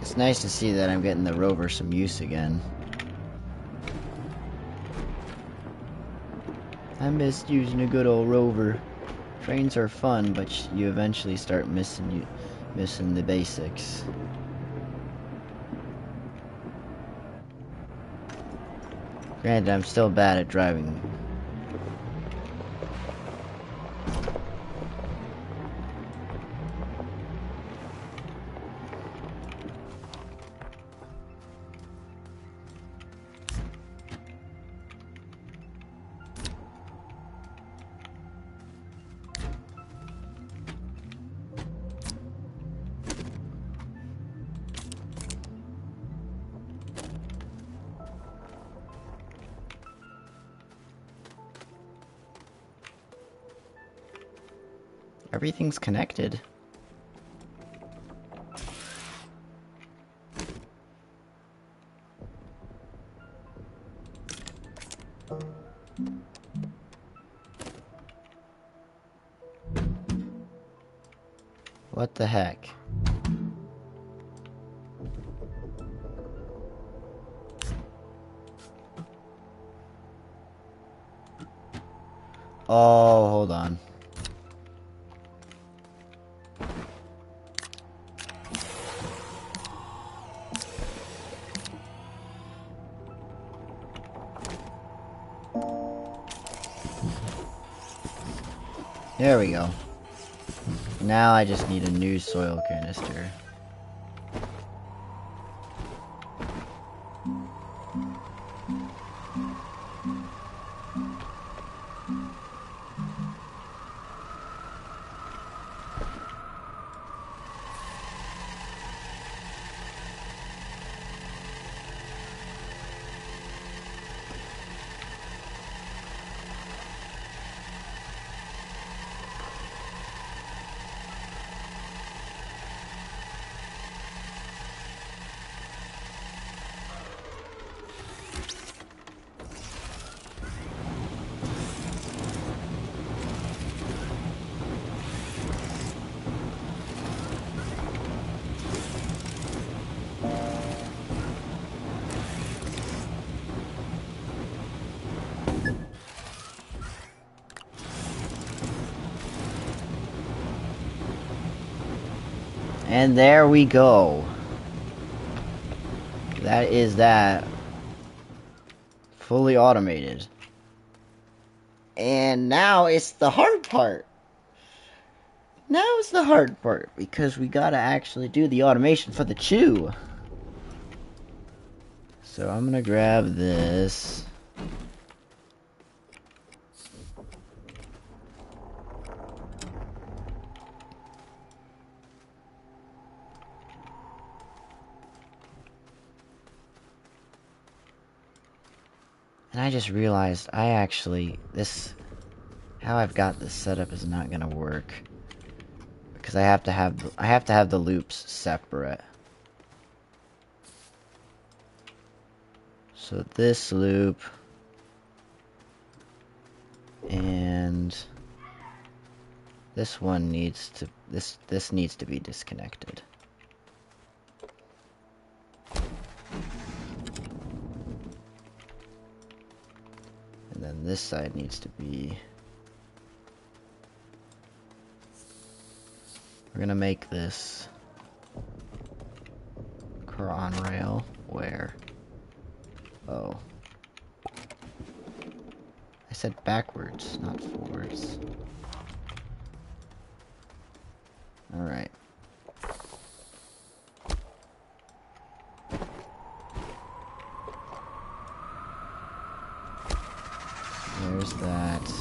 It's nice to see that I'm getting the rover some use again. I missed using a good old rover. Trains are fun, but you eventually start missing the basics. Granted, I'm still bad at driving. Everything's connected. What the heck? Oh, hold on. There we go. Now I just need a new soil canister. And there we go. That is that. Fully automated. And now it's the hard part. Now it's the hard part, because we gotta actually do the automation for the chew. So I'm gonna grab this. And I just realized how I've got this set up is not gonna work. Because I have to have the loops separate. So this loop and this one needs to this needs to be disconnected. And then this side needs to be. We're gonna make this cron rail where. Oh. I said backwards, not forwards. Alright. There's that.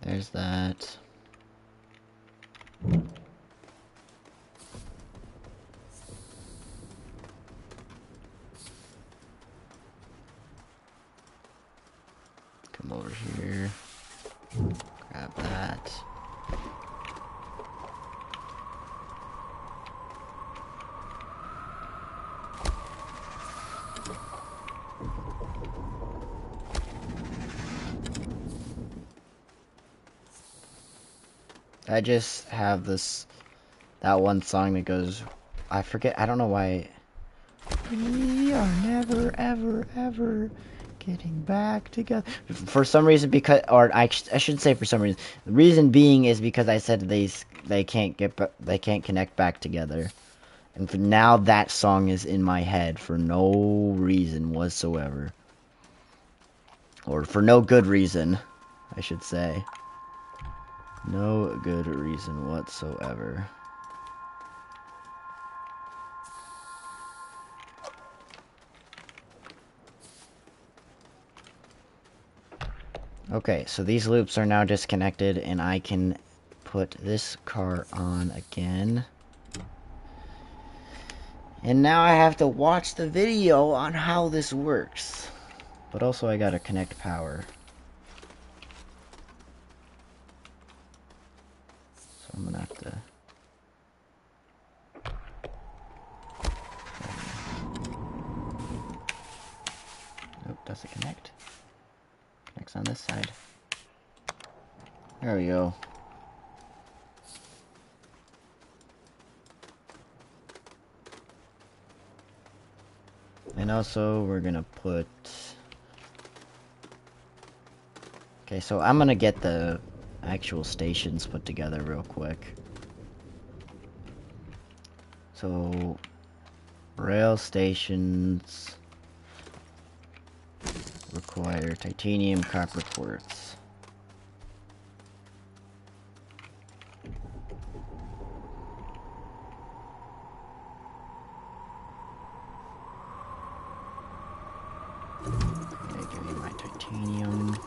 There's that. Come over here. Grab that. I just have that one song that goes, I forget, I don't know why. We are never, ever, ever getting back together. For some reason, I should say for some reason. The reason being is because I said they can't connect back together. And for now, that song is in my head for no reason whatsoever. Or for no good reason, I should say. No good reason whatsoever. Okay, so these loops are now disconnected, and I can put this car on again. And now I have to watch the video on how this works. But also I gotta connect power. So I'm gonna have to... Nope, doesn't connect. Connects on this side. There we go. And also we're gonna put... Okay, so I'm gonna get the actual stations put together real quick. So, rail stations require titanium copper quartz. Okay, give me my titanium.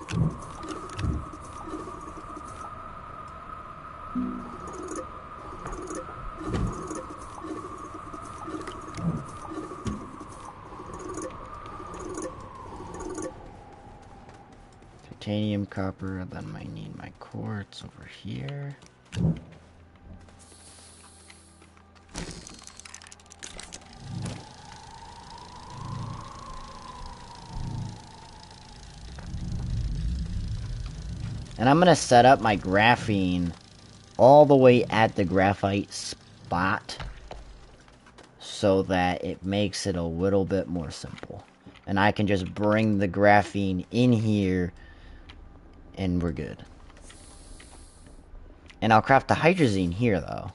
Titanium, copper, and then I need my quartz over here. And I'm gonna set up my graphene all the way at the graphite spot so that it makes it a little bit more simple. And I can just bring the graphene in here and we're good. And I'll craft the hydrazine here though.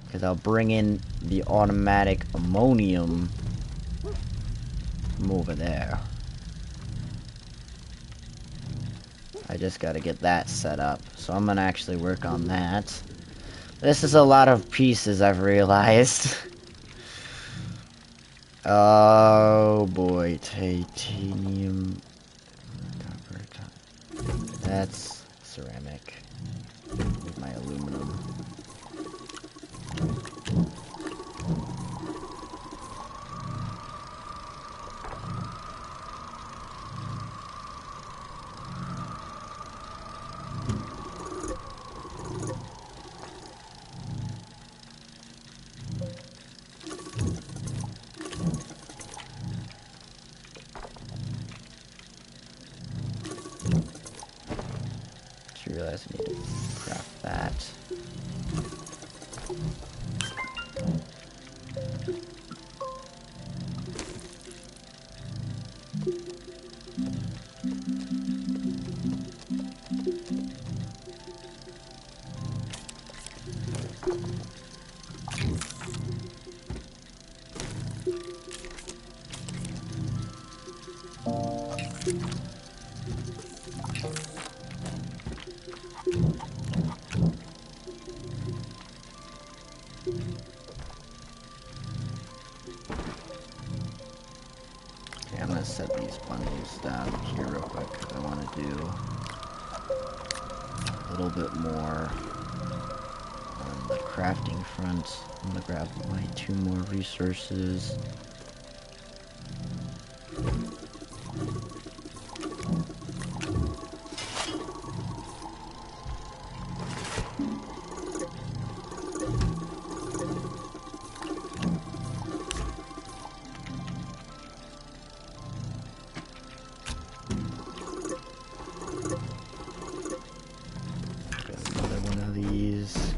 Because I'll bring in the automatic ammonium from over there. I just gotta get that set up. So I'm gonna actually work on that. This is a lot of pieces, I've realized. Oh boy, titanium. That's ceramic. Need my aluminum. Just realized I need to craft that. Okay, I'm gonna set these bundles down here real quick because I want to do a little bit more on the crafting front. I'm gonna grab my 2 more resources. Another one of these.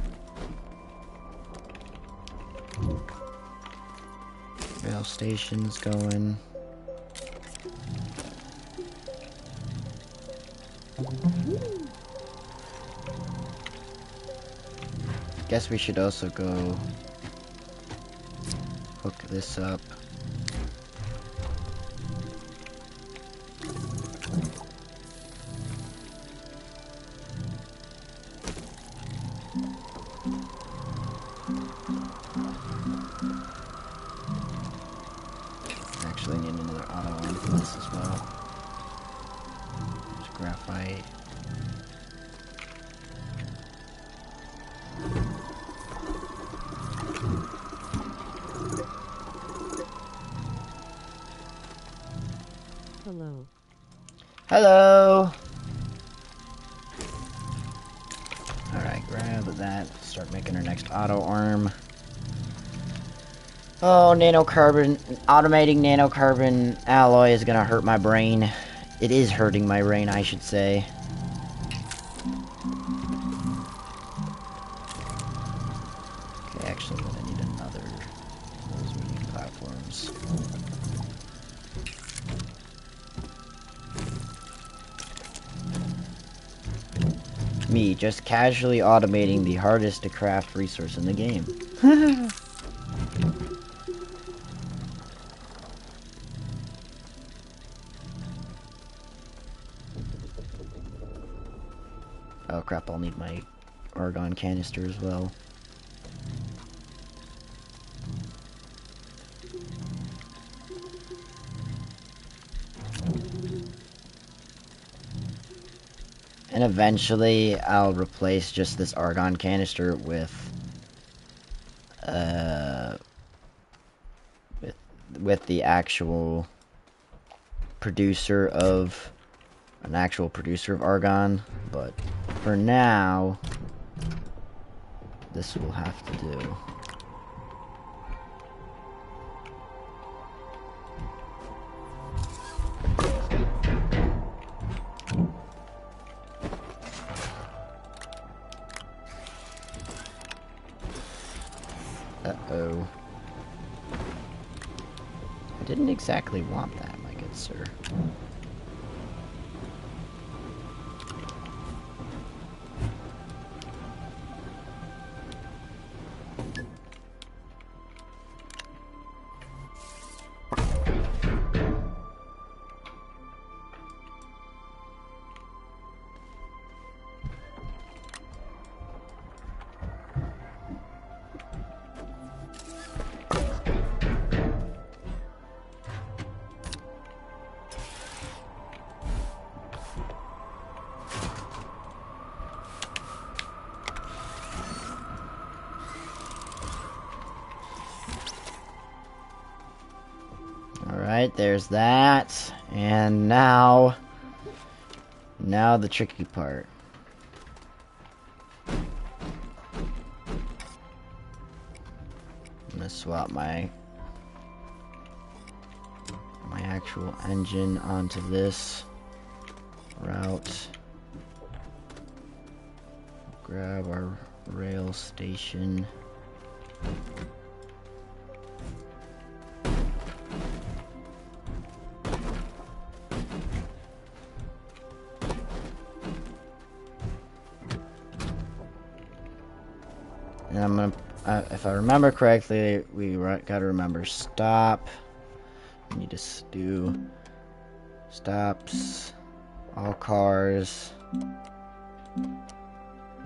Rail station's going. Guess we should also go hook this up. Actually need another auto on for this as well. There's graphite. Hello. Hello! Alright, grab that. Start making our next auto arm. Oh, nanocarbon. Automating nanocarbon alloy is gonna hurt my brain. It is hurting my brain, I should say. Okay, actually, I'm gonna need another of those medium platforms. Me, just casually automating the hardest to craft resource in the game. Oh crap, I'll need my argon canister as well. And eventually I'll replace just this argon canister with the actual producer of argon, but for now this will have to do. exactly want that, my good sir. Alright, there's that. And now the tricky part. I'm gonna swap my actual engine onto this route. Grab our rail station. And I'm gonna, if I remember correctly, we gotta remember stop. We need to do stops, all cars,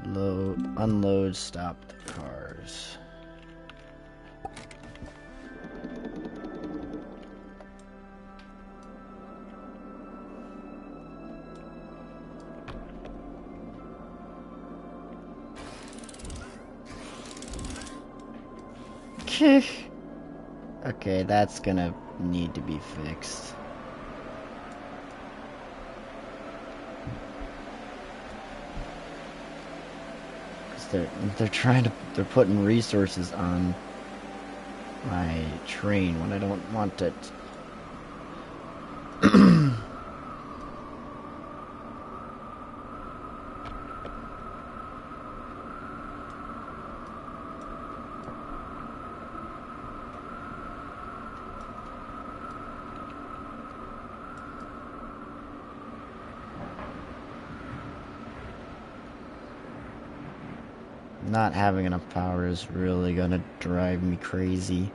load, unload, stop the cars. Okay, that's gonna need to be fixed. Cause they're putting resources on my train when I don't want it. Not having enough power is really gonna drive me crazy.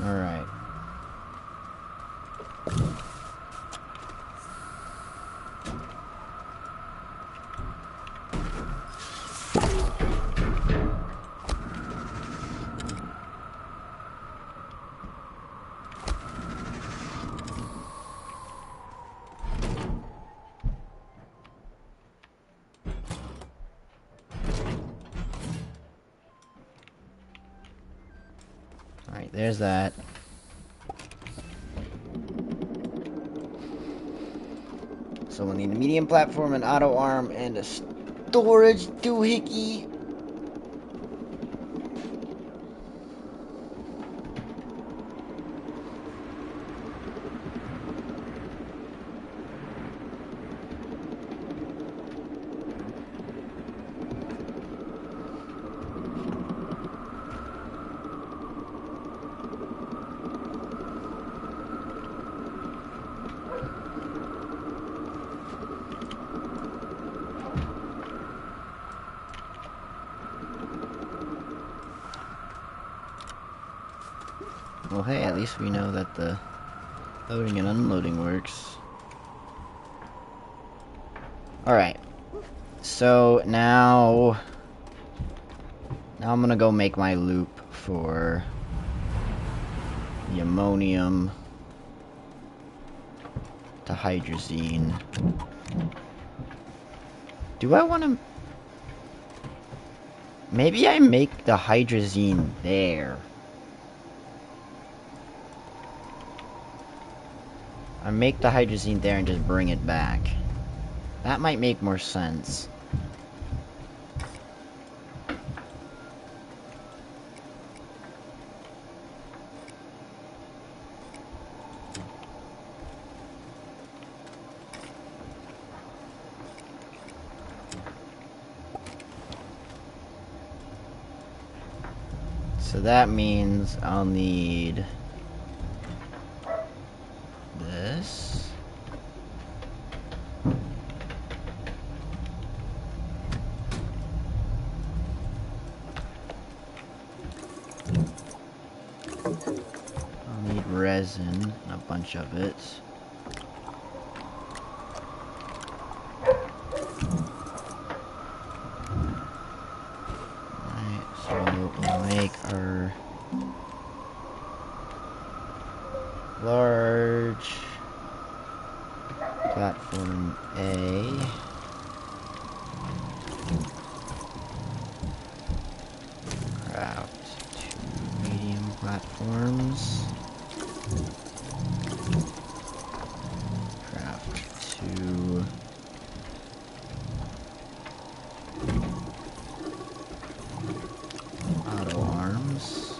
Alright. Alright, there's that. So we'll need a medium platform, an auto arm, and a storage doohickey. Well, hey, at least we know that the loading and unloading works. Alright. So, now I'm gonna go make my loop for the ammonium to hydrazine. Do I want to... Maybe I make the hydrazine there. I make the hydrazine there and just bring it back. That might make more sense. So that means I'll need this. I'll need resin, a bunch of it. Alright, so we'll make our large platform A. Craft 2 medium platforms. Craft 2 auto arms.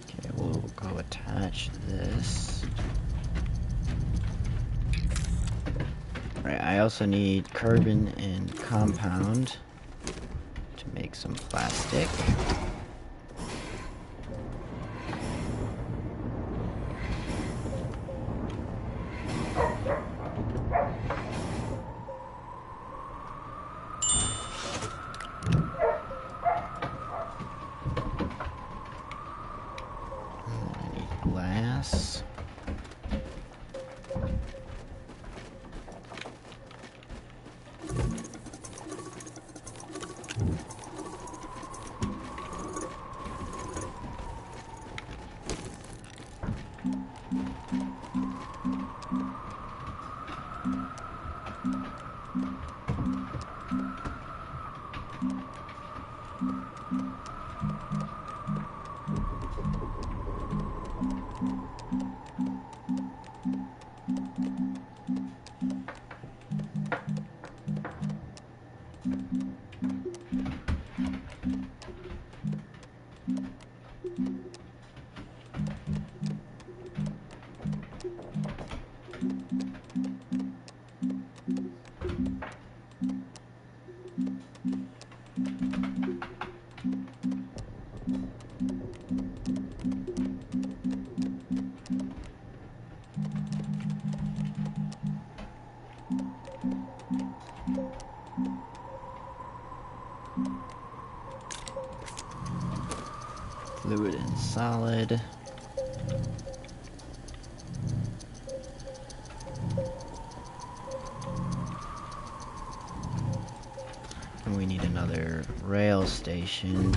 Okay, we'll go attach this. Right, I also need carbon and compound to make some plastic. I need glass. Fluid and solid. And we need another rail station.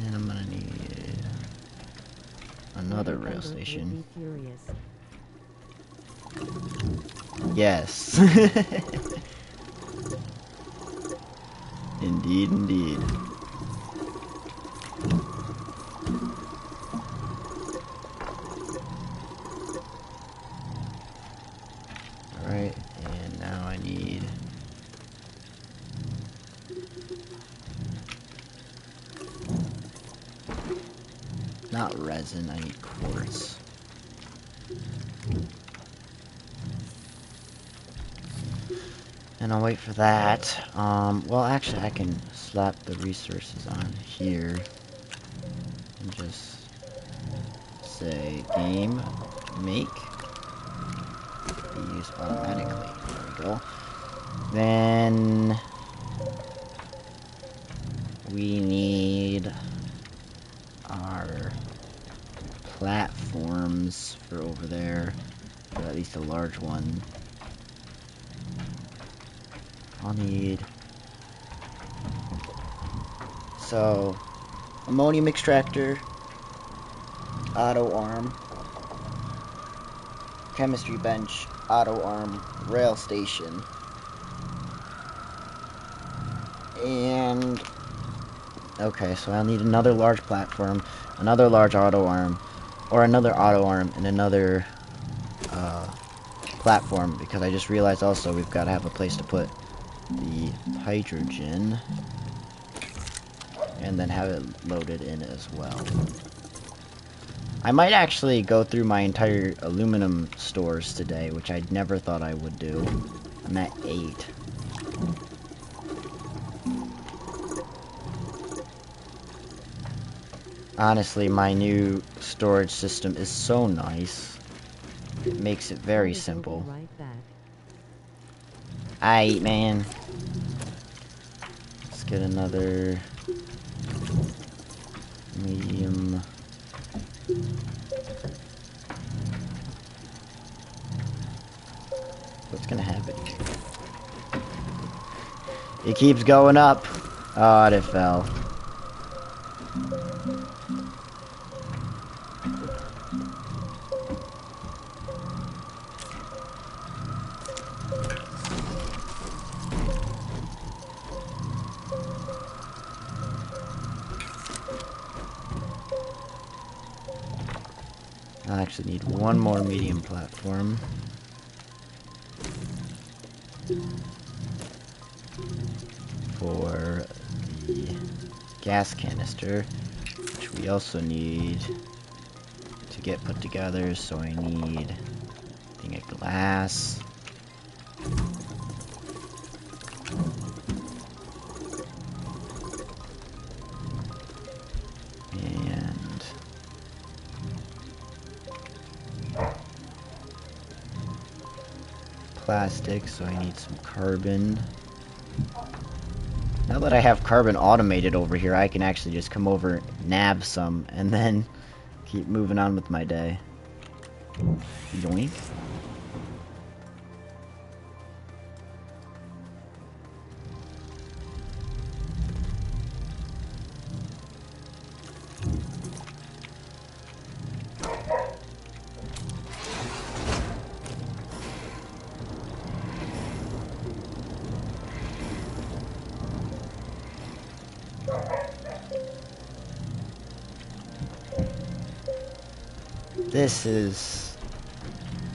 And I'm gonna need another rail station. Yes. Indeed, indeed. Alright, and now I need not resin, I need quartz. And I'll wait for that. Well, actually, I can slap the resources on here and just say game make be used automatically. There we go. Then we need our platforms for over there, or at least a large one. I'll need ammonium extractor, auto arm, chemistry bench, auto arm, rail station, and okay, so I'll need another large platform, another large auto arm, or another auto arm, and another platform, because I just realized also we've got to have a place to put the hydrogen, and then have it loaded in as well. I might actually go through my entire aluminum stores today, which I never thought I would do. I'm at 8. Honestly, my new storage system is so nice. It makes it very simple. Aight, man. Let's get another medium. What's gonna happen here? It keeps going up. Oh, it fell. I actually need one more medium platform. For the gas canister, which we also need to get put together, so I need a thing of glass. And plastic, so I need some carbon. Now that I have carbon automated over here, I can actually just come over, nab some, and then keep moving on with my day. Yoink.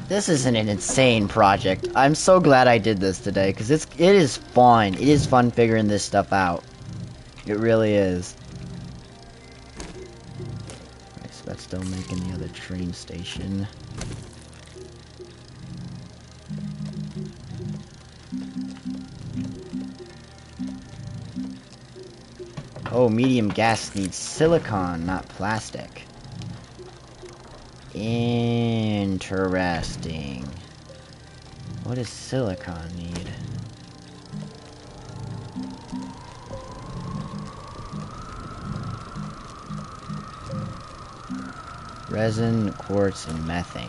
This is an insane project. I'm so glad I did this today, because it is fun. It is fun figuring this stuff out. It really is. Alright, so that's still making the other train station. Oh, medium gas needs silicon, not plastic. Interesting. What does silicon need? Resin, quartz, and methane.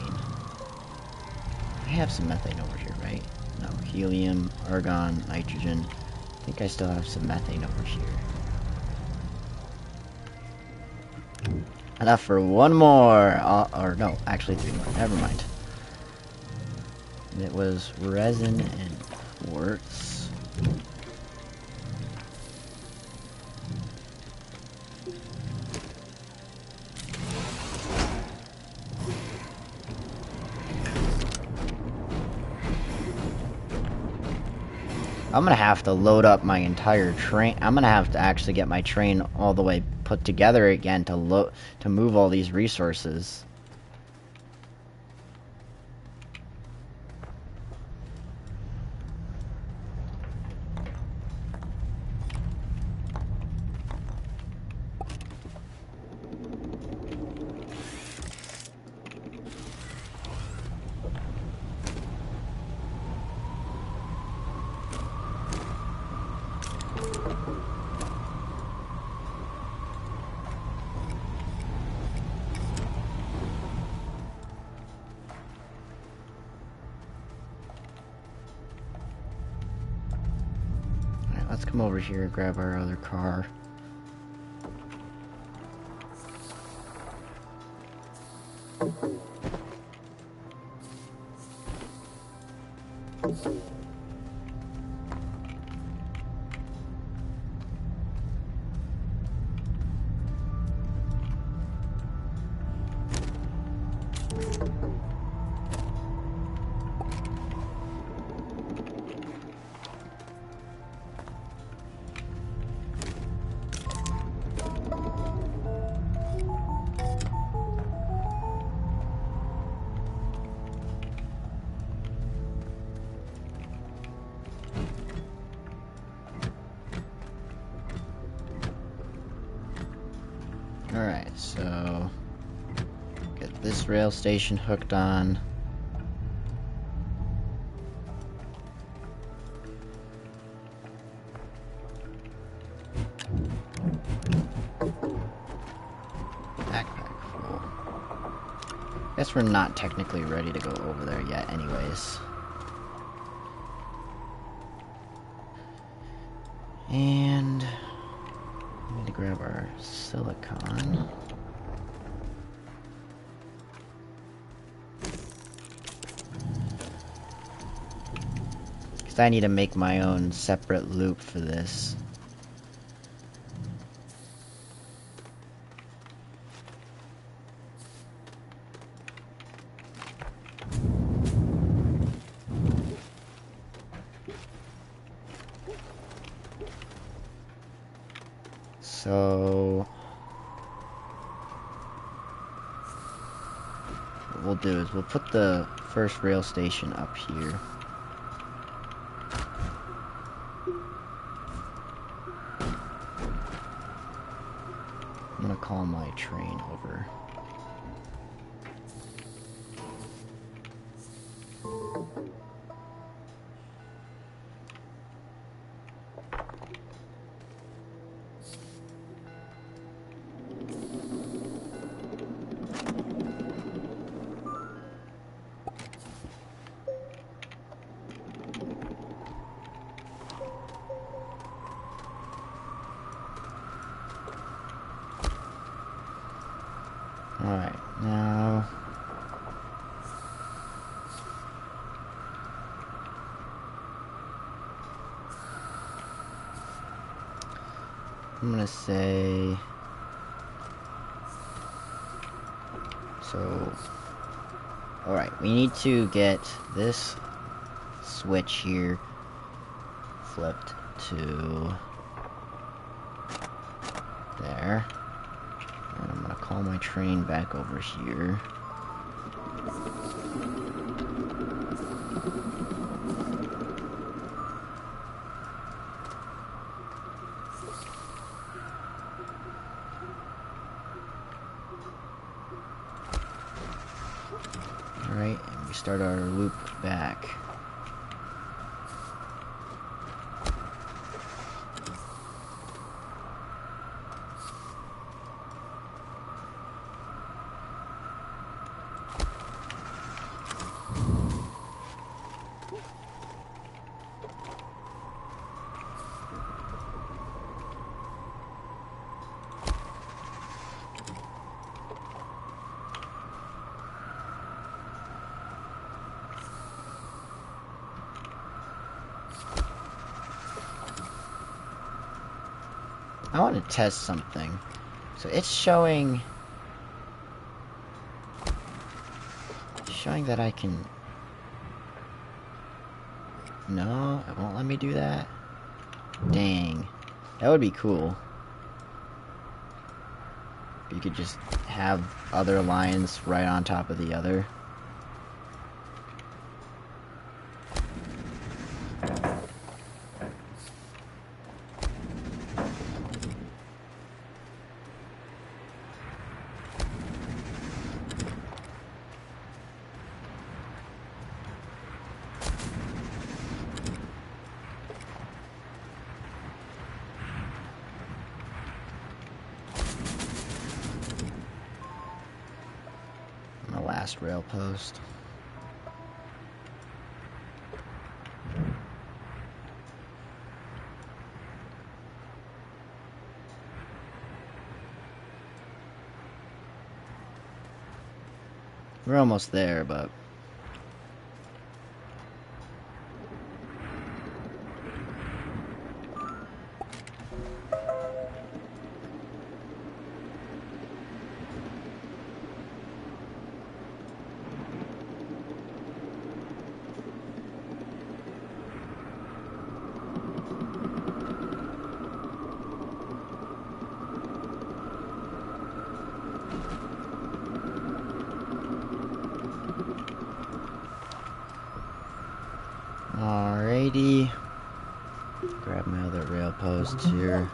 I have some methane over here, right? No, helium, argon, nitrogen. I think I still have some methane over here. Enough for one more, or no, actually 3 more, never mind. And it was resin and quartz. I'm gonna have to load up my entire train. I'm gonna have to actually get my train all the way put together again to move all these resources. come over here and grab our other car. Alright, so get this rail station hooked on. Backpack full. Guess we're not technically ready to go over there yet anyways. And we need to grab our silicon. Because I need to make my own separate loop for this. So what we'll do is we'll put the first rail station up here. I'm gonna call my train over. Alright, now I'm gonna say, so alright, we need to get this switch here flipped to there. And I'm gonna call my train back over here. Alright, and we start our loop back. I want to test something. So it's showing that I can. No, it won't let me do that. Dang. That would be cool. If you could just have other lines right on top of the other. Last rail post. We're almost there, but... Alrighty. Grab my other rail post here.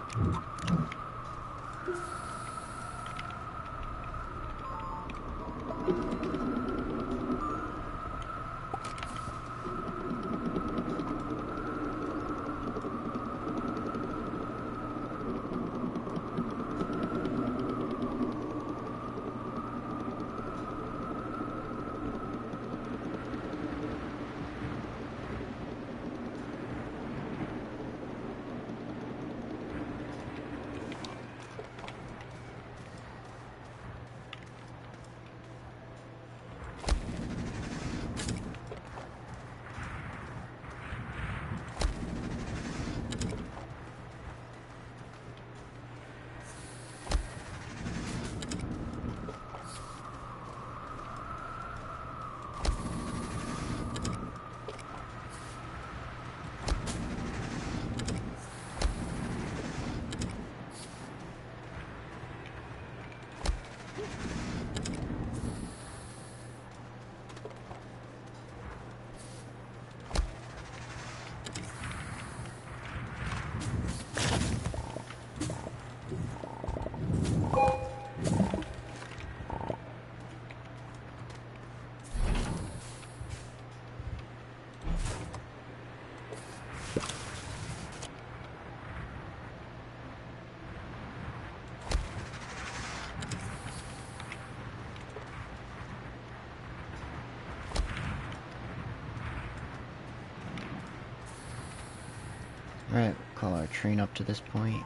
Alright, call our train up to this point.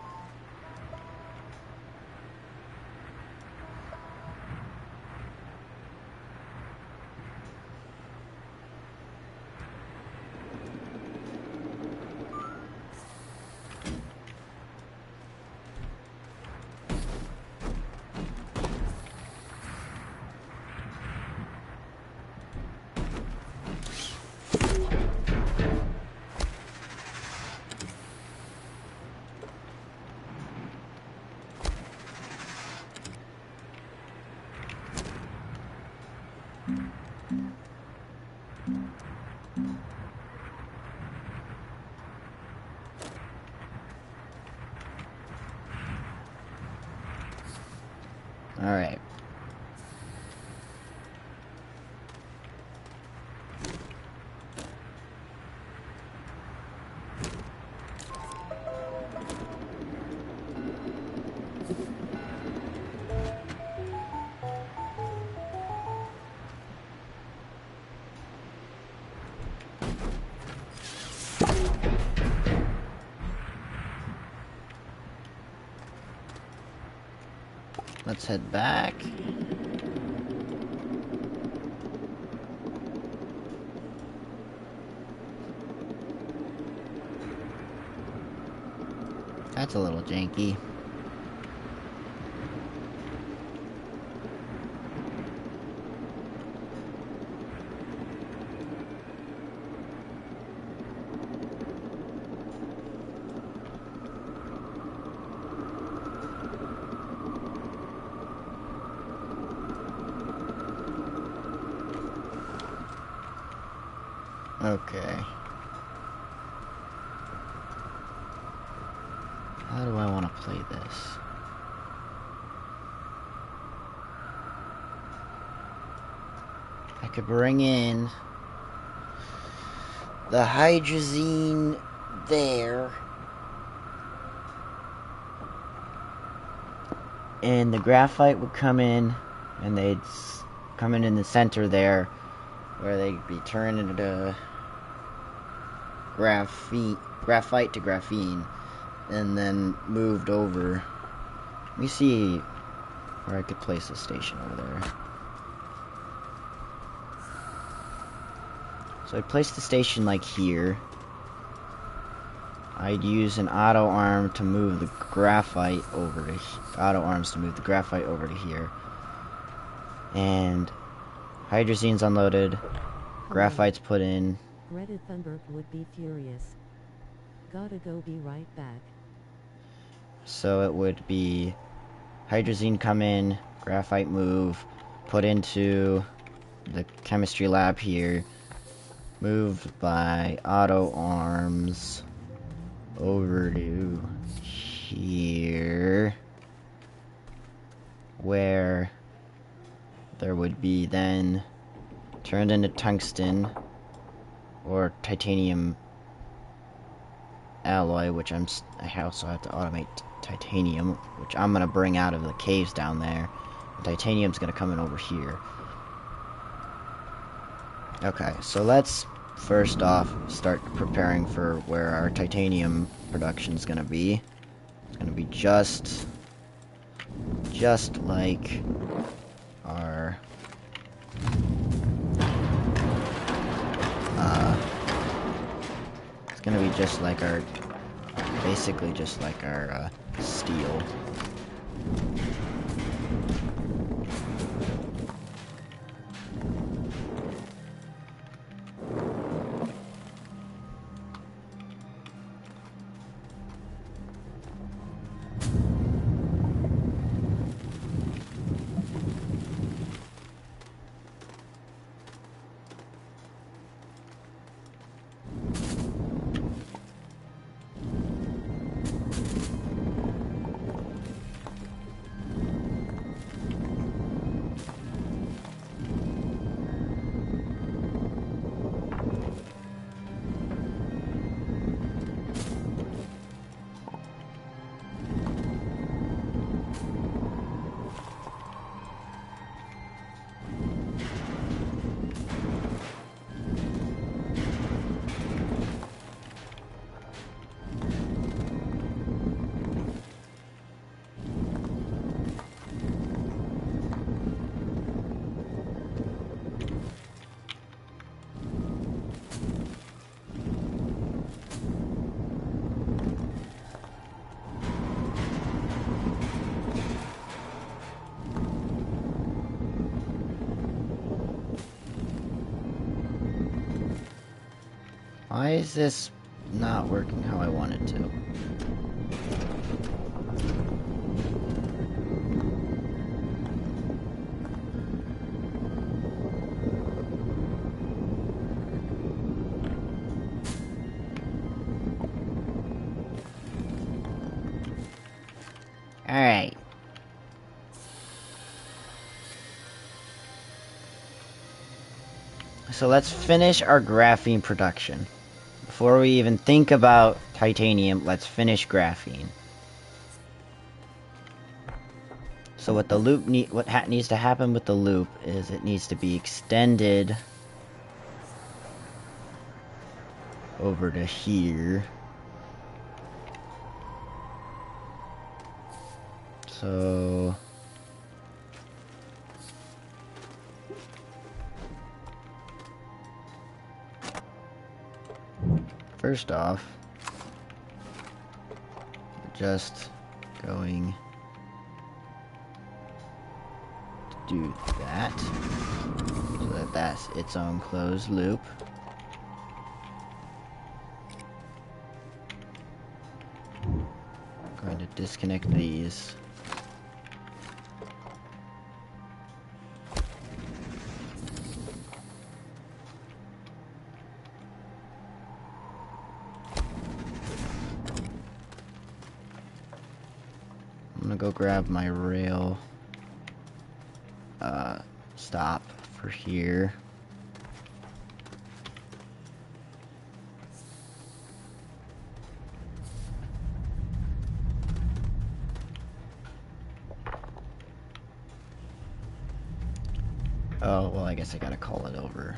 Alright. Let's head back. That's a little janky. Okay. How do I want to play this? I could bring in the hydrazine there, and the graphite would come in, and they'd come in the center there, where they'd be turned into graphite to graphene, and then moved over. Let me see where I could place a station over there. So I'd place the station like here. I'd use an auto arm to move the graphite over to auto arms to move the graphite over to here. And hydrazine's unloaded. Graphite's put in. Greta Thunberg would be furious. Gotta go, be right back. So it would be hydrazine come in, graphite move, put into the chemistry lab here, moved by auto arms over to here, where there would be then turned into tungsten or titanium alloy, which I also have to automate titanium, which I'm gonna bring out of the caves down there. And titanium's gonna come in over here. Okay, so let's first off start preparing for where our titanium production's gonna be. It's gonna be just like our it's gonna be just like our, basically just like our steel. Why is this not working how I want it to? Alright. So let's finish our graphene production. Before we even think about titanium, let's finish graphene. So what the loop needs to happen with the loop is it needs to be extended over to here. So first off, just going to do that so that that's its own closed loop. I'm going to disconnect these. I'm gonna go grab my rail stop for here. Oh, well, I guess I gotta call it over.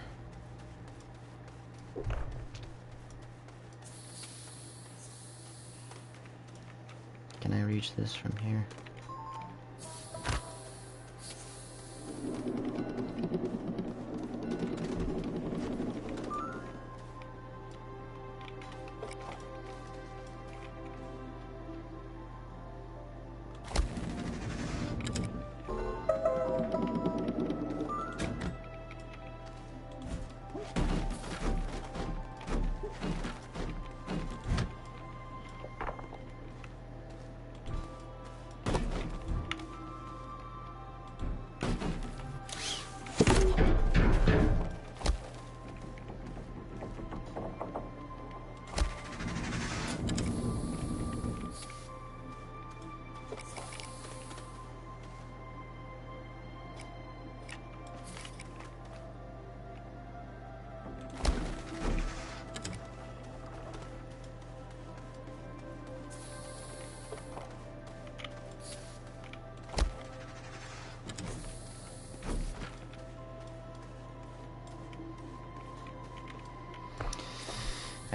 Can I reach this from here?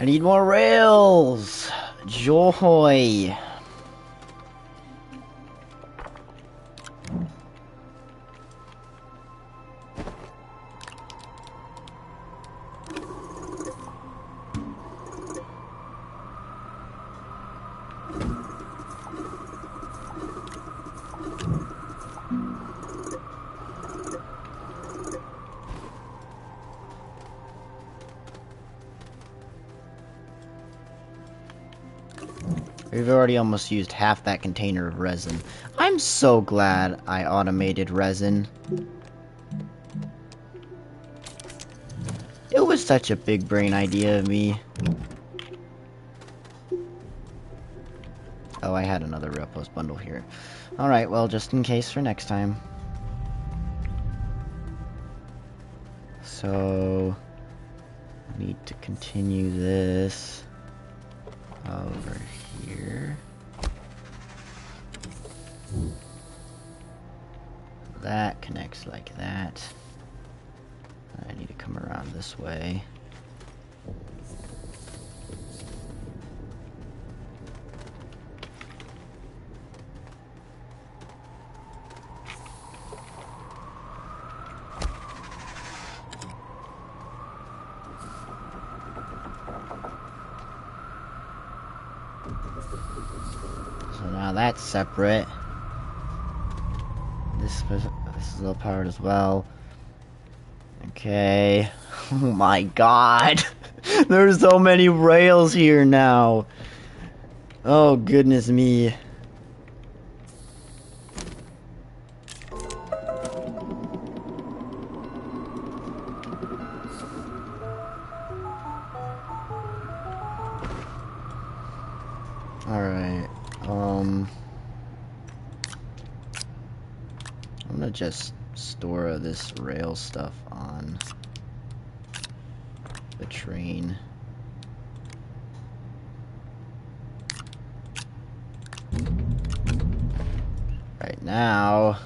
I need more rails! Joy! We've already almost used half that container of resin. I'm so glad I automated resin. It was such a big brain idea of me. Oh, I had another rail post bundle here. Alright, well, just in case for next time. So, I need to continue this over here. That connects like that. I need to come around this way. So now that's separate. This is a little part as well. Okay. Oh my god. There's so many rails here now. Oh goodness me. Alright. I'm gonna just store this rail stuff on the train. Right now,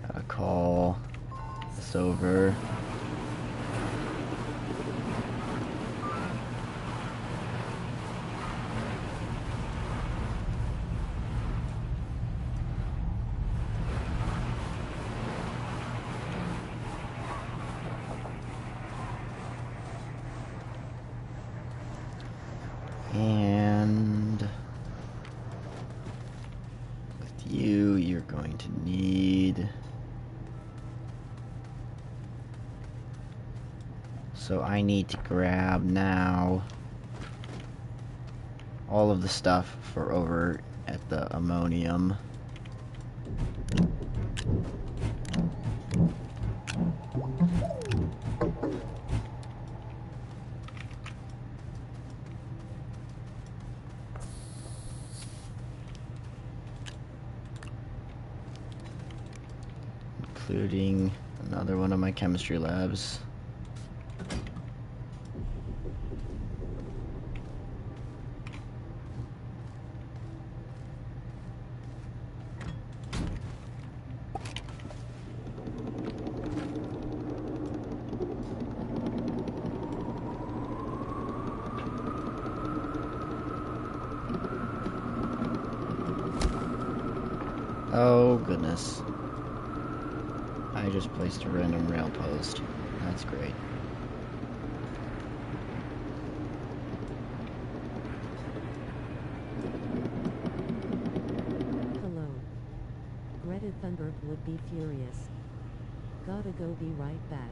gotta call this over. And with you, you're going to need... So I need to grab now all of the stuff for over at the ammonium. Including another one of my chemistry labs. Oh goodness. I just placed a random rail post. That's great. Hello. Greta Thunberg would be furious. Gotta go, be right back.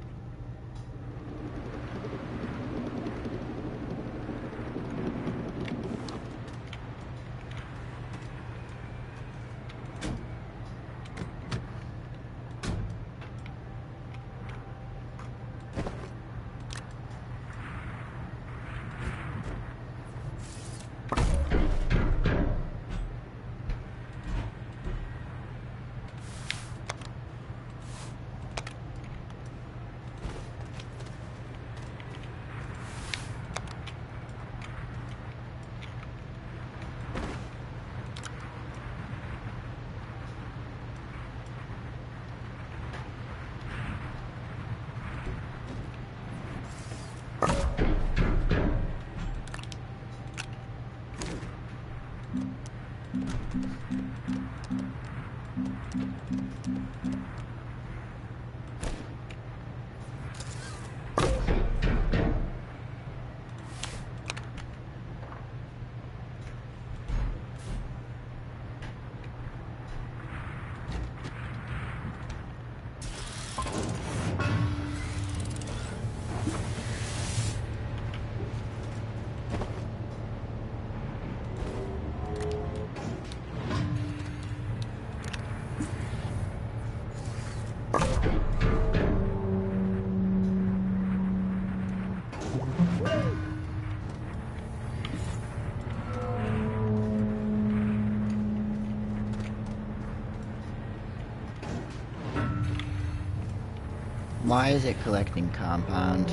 Why is it collecting compound?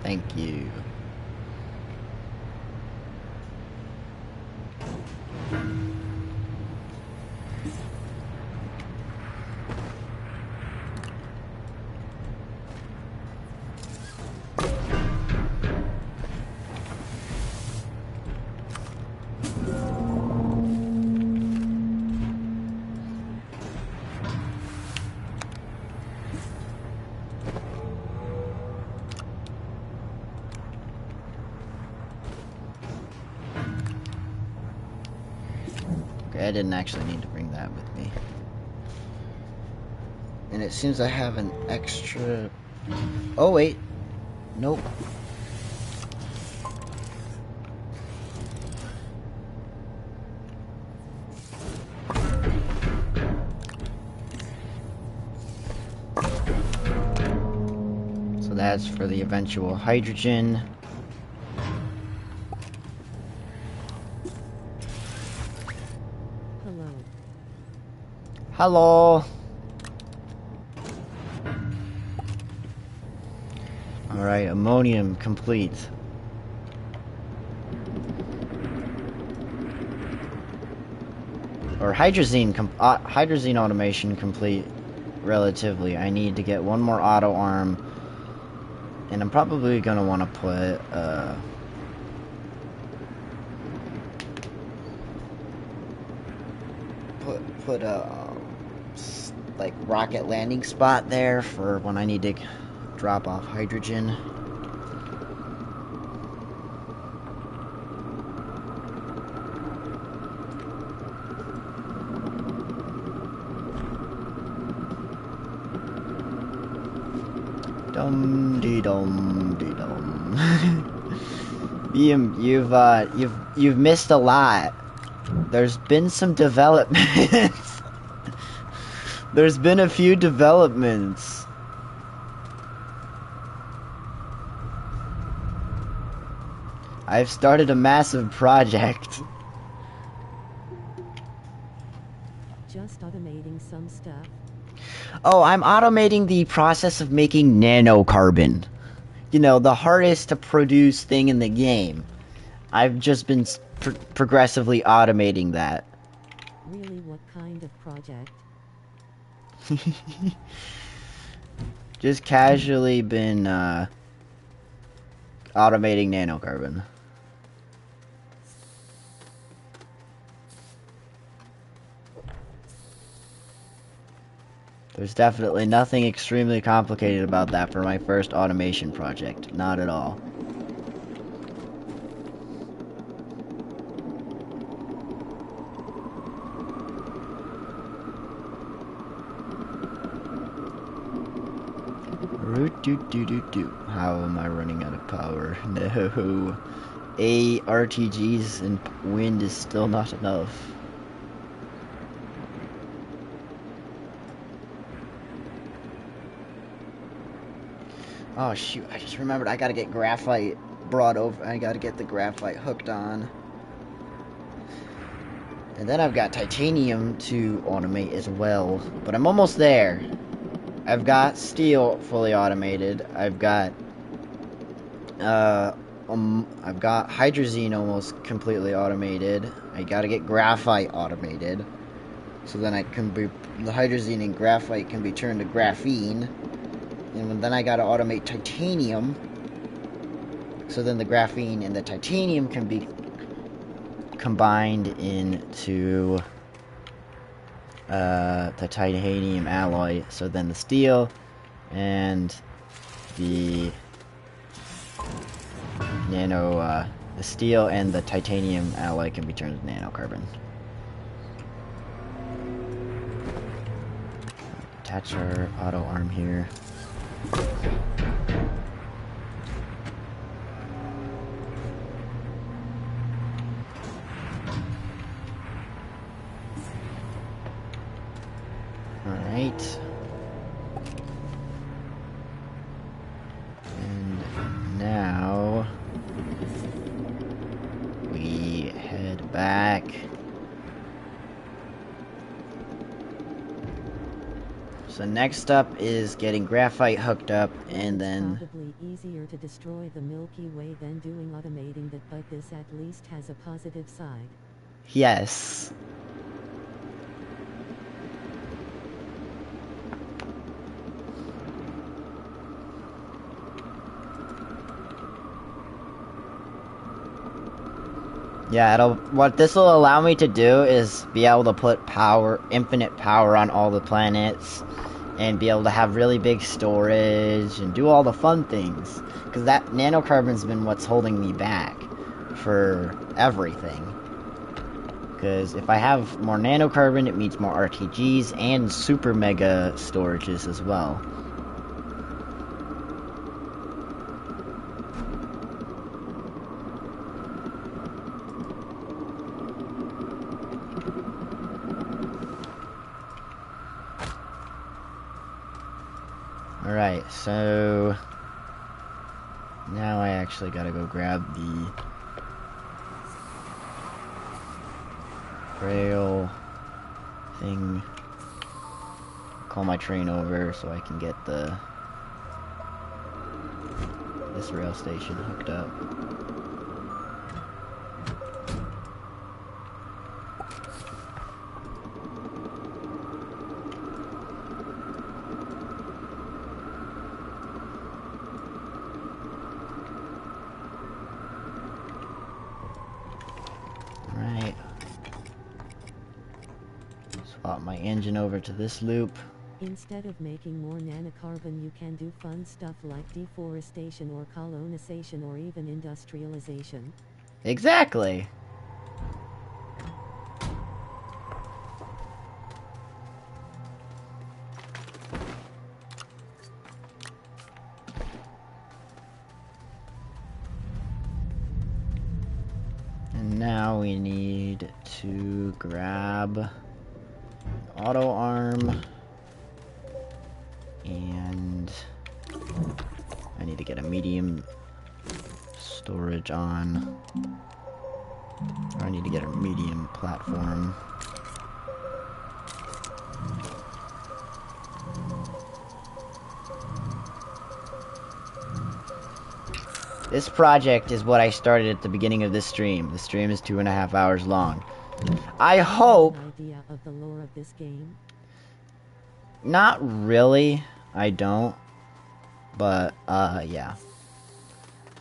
Thank you. I didn't actually need to bring that with me. And it seems I have an extra... Oh, wait. Nope. So that's for the eventual hydrogen. Hello. Alright, ammonium complete. Or hydrazine automation complete relatively. I need to get one more auto arm. And I'm probably gonna want to put a like rocket landing spot there for when I need to drop off hydrogen. Dum dee dum dee dum. You've missed a lot. There's been some developments. There's been a few developments. I've started a massive project. Just automating some stuff. Oh, I'm automating the process of making nanocarbon. You know, the hardest to produce thing in the game. I've just been progressively automating that. Really, what kind of project? Just casually been automating nanocarbon. There's definitely nothing extremely complicated about that for my first automation project. Not at all. How am I running out of power? No. RTGs and wind is still not enough. Oh shoot, I just remembered I gotta get graphite brought over. I gotta get the graphite hooked on. And then I've got titanium to automate as well. But I'm almost there. I've got steel fully automated. I've got hydrazine almost completely automated. I gotta get graphite automated. So then the hydrazine and graphite can be turned to graphene. And then I gotta automate titanium. So then the graphene and the titanium can be combined into the titanium alloy. So then the steel and the the steel and the titanium alloy can be turned into nanocarbon. Attach our auto arm here. Alright. And now we head back So next up is getting graphite hooked up, and It's then... probably easier to destroy the Milky Way than doing automating that, but this at least has a positive side. Yes. Yeah, what this will allow me to do is be able to put infinite power on all the planets, and be able to have really big storage, and do all the fun things. Because that nanocarbon's been what's holding me back for everything. Because if I have more nanocarbon, it means more RTGs and super mega storages as well. Alright, so now I actually gotta go grab the rail thing, call my train over so I can get this rail station hooked up. Swap my engine over to this loop. Instead of making more nanocarbon, you can do fun stuff like deforestation or colonization or even industrialization. Exactly. And now we need to grab auto arm, and I need to get a medium storage on. I need to get a medium platform. This project is what I started at the beginning of this stream. The stream is 2.5 hours long. I hope... An idea of the lore of this game? Not really. I don't. But, yeah.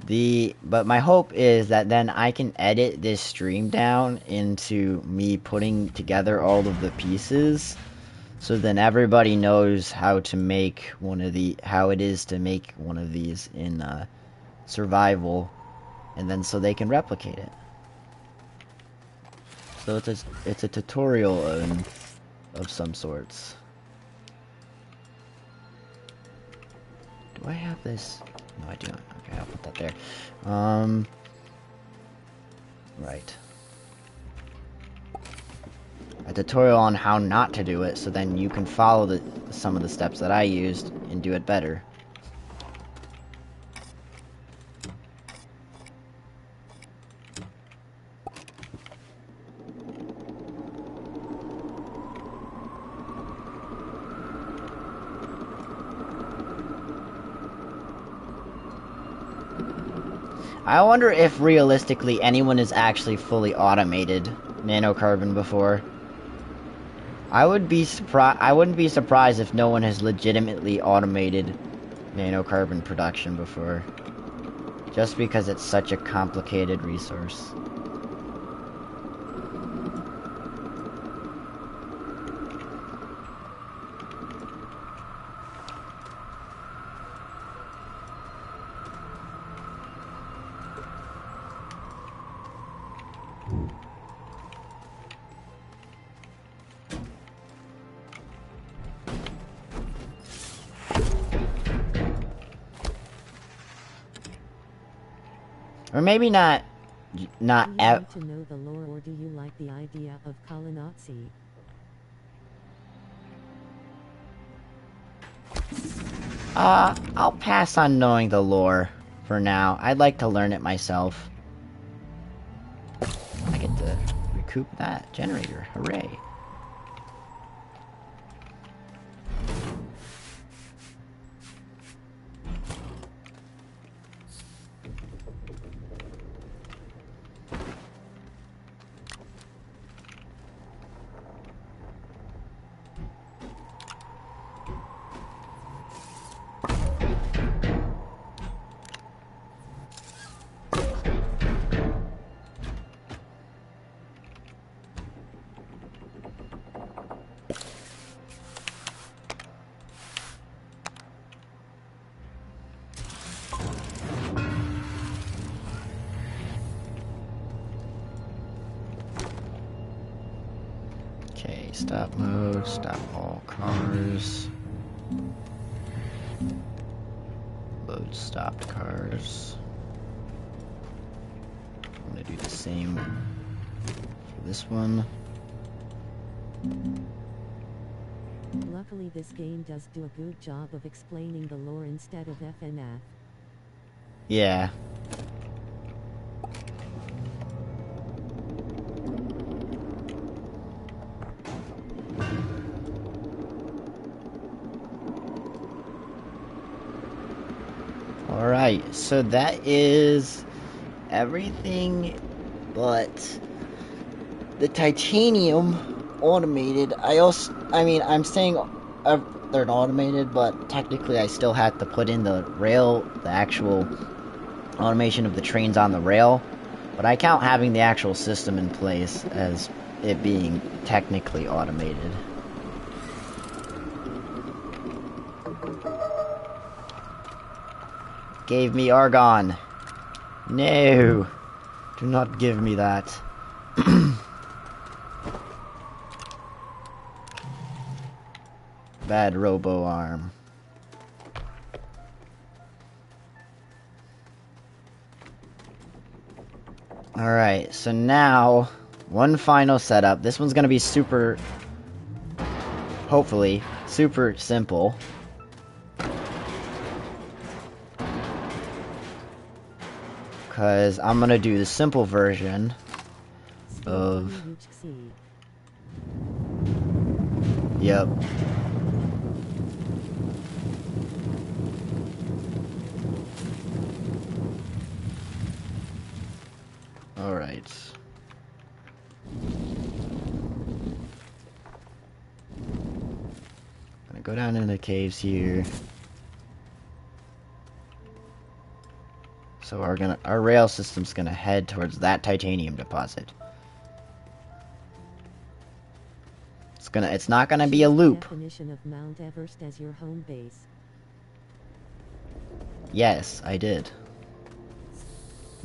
But my hope is that then I can edit this stream down into me putting together all of the pieces. So then everybody knows how to make how it is to make one of these in, survival, and then so they can replicate it. So it's a tutorial of some sorts. Do I have this? No, I do not. Okay, I'll put that there. Right. A tutorial on how not to do it, so then you can follow some of the steps that I used and do it better. I wonder if realistically anyone has actually fully automated nanocarbon before. I wouldn't be surprised if no one has legitimately automated nanocarbon production before. Just because it's such a complicated resource. Or maybe not Do you want to know the lore, or do you like the idea of colonizing? I'll pass on knowing the lore for now. I'd like to learn it myself. I get to recoup that generator. Hooray. Okay, stop mode, stop all cars. Load stopped cars. I'm gonna do the same for this one. Luckily this game does do a good job of explaining the lore instead of FNF. Yeah. Alright, so that is everything but the titanium automated. I'm saying they're automated, but technically I still have to put in the actual automation of the trains on the rail. But I count having the actual system in place as it being technically automated. Gave me argon. No. Do not give me that. Bad robo arm. Alright, so now one final setup. This one's gonna be super, hopefully, super simple. Because I'm gonna do the simple version of... Yep. Alright. Gonna go down into the caves here. So our rail system's gonna head towards that titanium deposit. It's not gonna be a loop. Definition of Mount Everest as your home base. Yes, I did.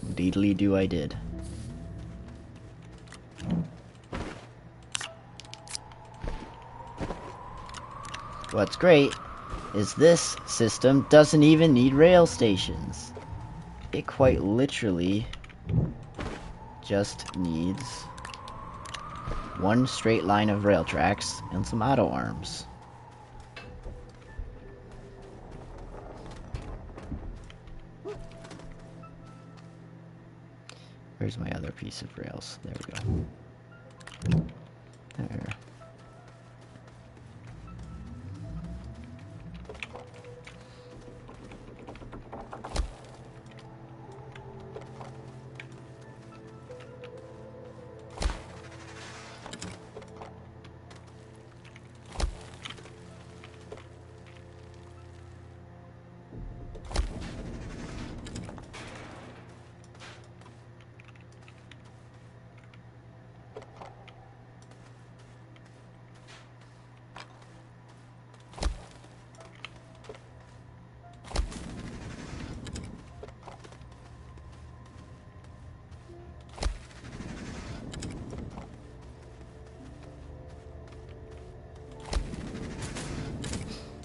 Indeedly do I did. What's great is this system doesn't even need rail stations. It quite literally just needs one straight line of rail tracks and some auto arms. Where's my other piece of rails? There we go. There.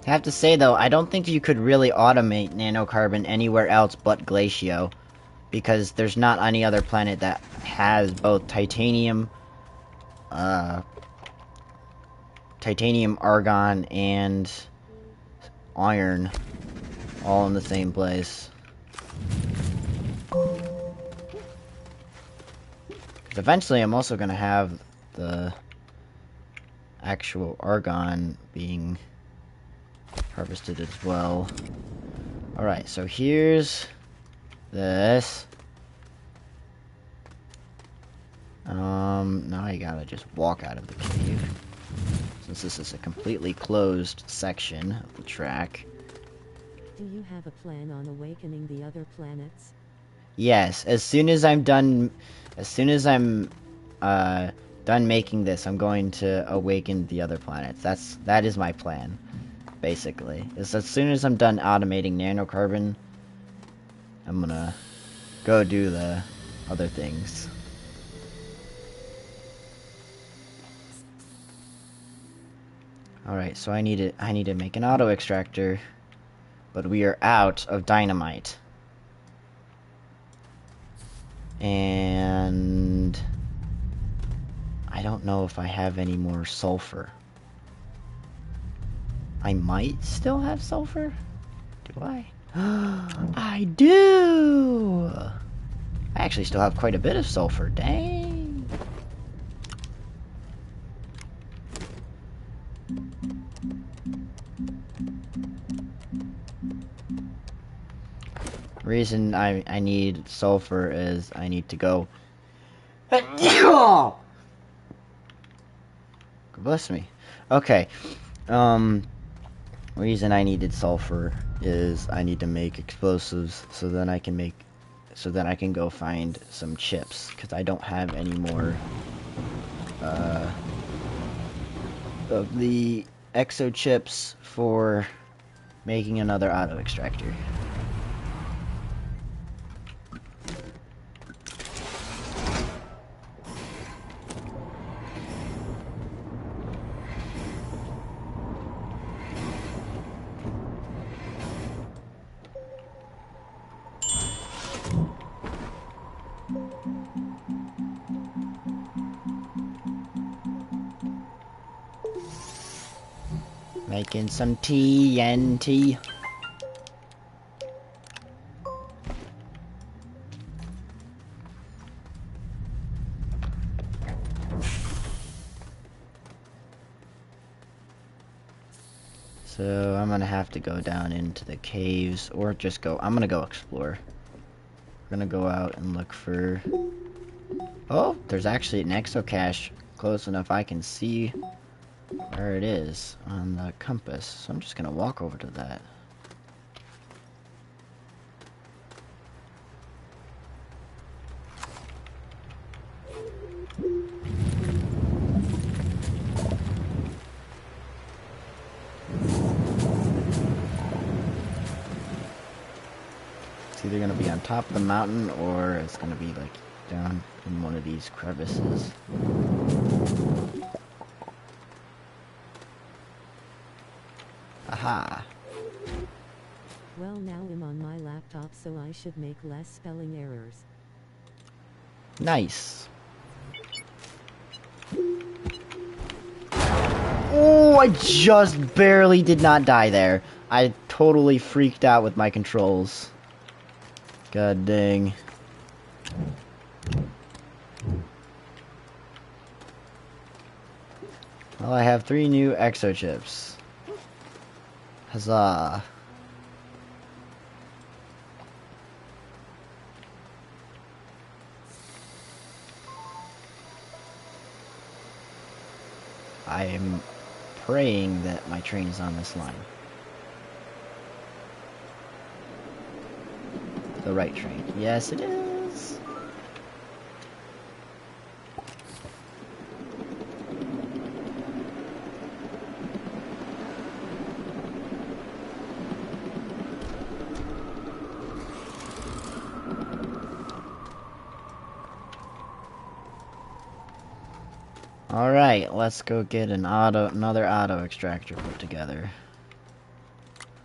I have to say though, I don't think you could really automate nanocarbon anywhere else but Glacio, because there's not any other planet that has both titanium, argon, and iron all in the same place. Because eventually I'm also going to have the actual argon being harvested as well. Alright, so here's this. Now I gotta just walk out of the cave, since this is a completely closed section of the track. Do you have a plan on awakening the other planets? Yes, as soon as I'm done making this, I'm going to awaken the other planets. That is my plan, basically. Is as soon as I'm done automating nanocarbon, I'm gonna go do the other things. Alright, so I need to make an auto extractor, but we are out of dynamite. And I don't know if I have any more sulfur. I might still have sulfur? Do I? I do! I actually still have quite a bit of sulfur. Dang! Reason I need sulfur is I need to go. God bless me. Okay. Reason I needed sulfur is I need to make explosives so then I can go find some chips because I don't have any more of the exo chips for making another auto extractor. Making some TNT. So I'm gonna have to go down into the caves or just go. I'm gonna go explore. We're gonna go out and look for. Oh, there's actually an exocache close enough I can see where it is on the compass. So I'm just gonna walk over to that. It's either gonna be on top of the mountain or it's gonna be like down in one of these crevices. Aha! Well, now I'm on my laptop, so I should make less spelling errors. Nice. Oh, I just barely did not die there. I totally freaked out with my controls. God dang. Well, I have 3 new exo chips. Huzzah. I am praying that my train is on this line. The right train. Yes, it is. Alright, let's go get another auto extractor put together.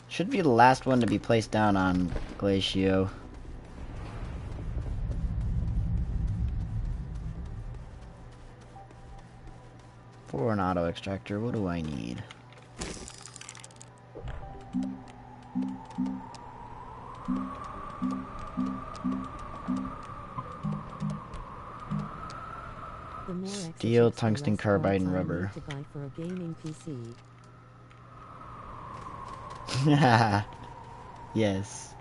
Should be the last one to be placed down on Glacio. For an auto extractor, what do I need? Steel, tungsten carbide, and rubber. To buy for a gaming PC. Yes.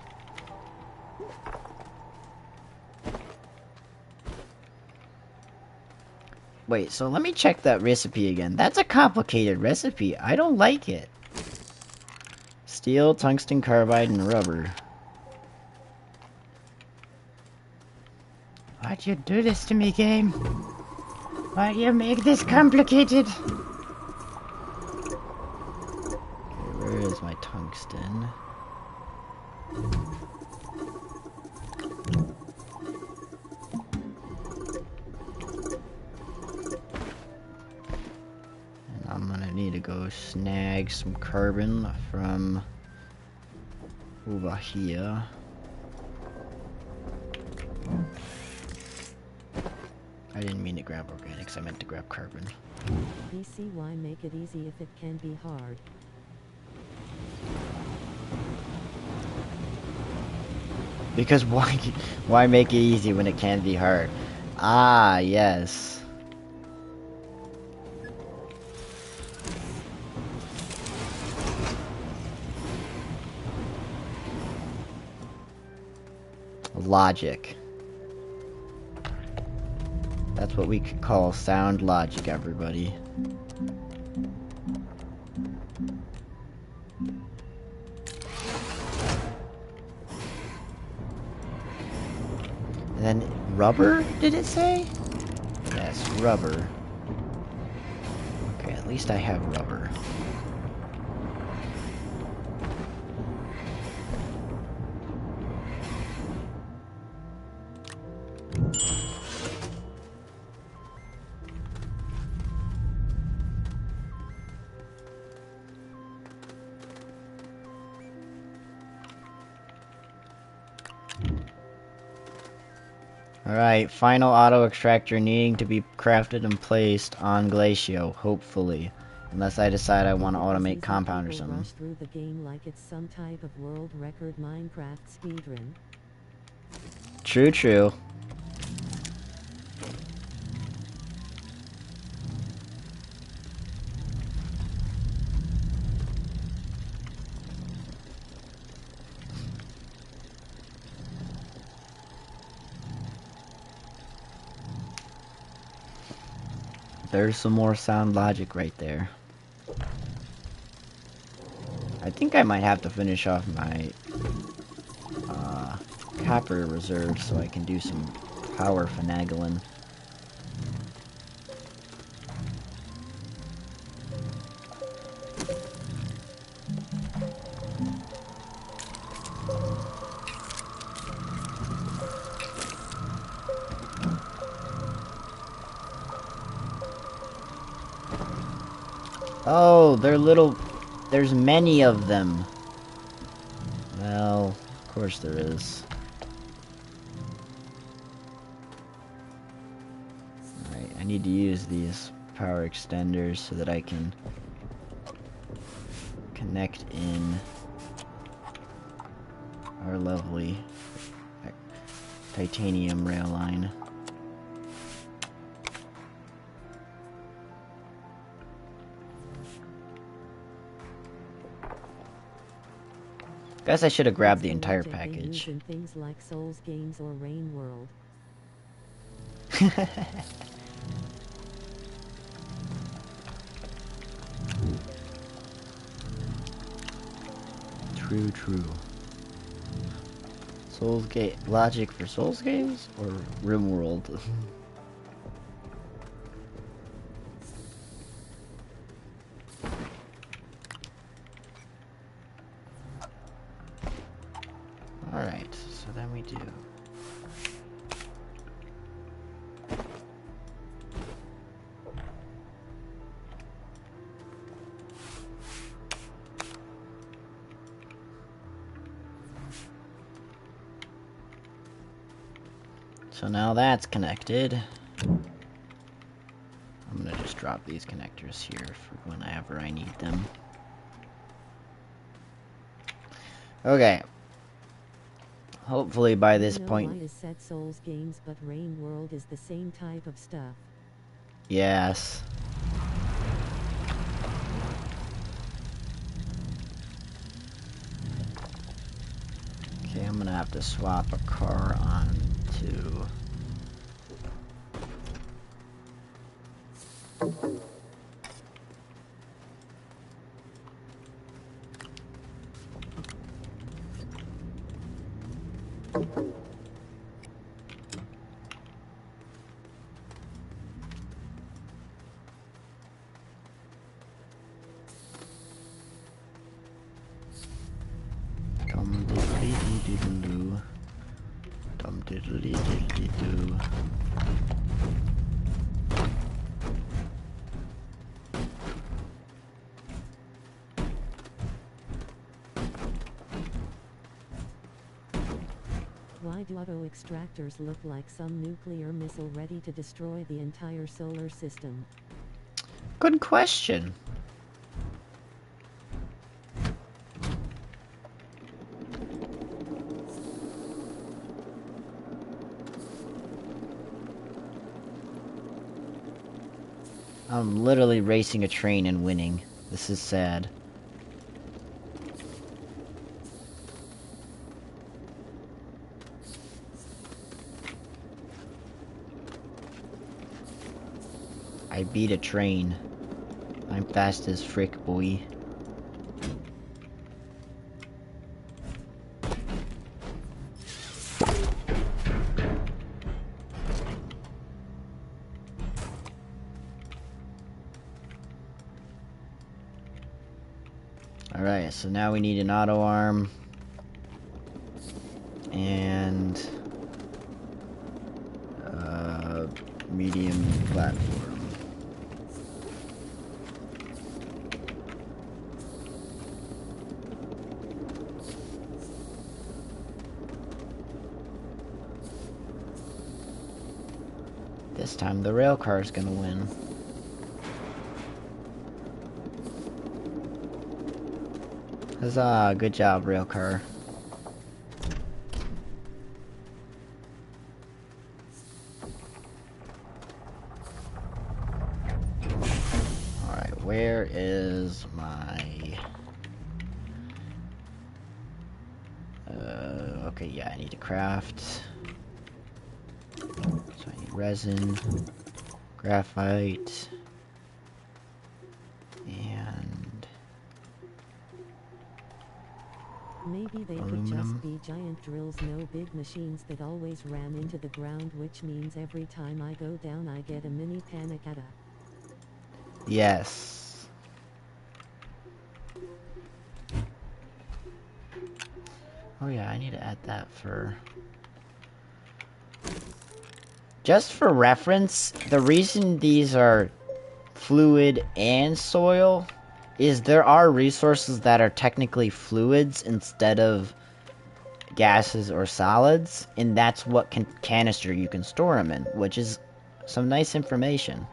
Wait, so let me check that recipe again. That's a complicated recipe. I don't like it. Steel, tungsten carbide, and rubber. Why'd you do this to me, game? Why'd you make this complicated? Okay, where is my tungsten? And I'm gonna need to go snag some carbon from over here. I didn't mean to grab organics, I meant to grab carbon. BC, why make it easy if it can be hard? Because why make it easy when it can be hard? Ah, yes. Logic. That's what we could call sound logic, everybody. And then rubber, did it say? Yes, rubber. Okay, at least I have rubber. Alright, final auto extractor needing to be crafted and placed on Glacio, hopefully. Unless I decide I want to automate compound or something. Rush through the game like it's some type of world record Minecraft speedrun. True, true. There's some more sound logic right there. I think I might have to finish off my copper reserves so I can do some power finagling. Oh, they're little... There's many of them. Well, of course there is. Alright, I need to use these power extenders so that I can connect in our lovely titanium rail line. Guess I should have grabbed the entire package. In things like Souls games or Rain World. True, true. Souls game logic for Souls games or RimWorld? Alright, so then we do. So now that's connected. I'm gonna just drop these connectors here for whenever I need them. Okay. Hopefully by this point... Why is said Souls games but Rain World is the same type of stuff? Yes. Okay, I'm gonna have to swap a car on to... Dum diddly diddly doo. Dum diddly diddly doo. Why do auto extractors look like some nuclear missile ready to destroy the entire solar system? Good question. I'm literally racing a train and winning. This is sad. I beat a train. I'm fast as frick, boy. Alright, so now we need an auto arm. And medium platform. This time the rail car is gonna win. Huzzah, good job, rail car. Alright, where is my... okay, yeah, I need to craft. So I need resin, graphite, and... Maybe they could just be giant drills, no big machines that always ram into the ground, which means every time I go down I get a mini panic attack. Yes. Oh yeah, I need to add that for... Just for reference, the reason these are fluid and soil is there are resources that are technically fluids instead of gases or solids, and that's what canister you can store them in, which is some nice information.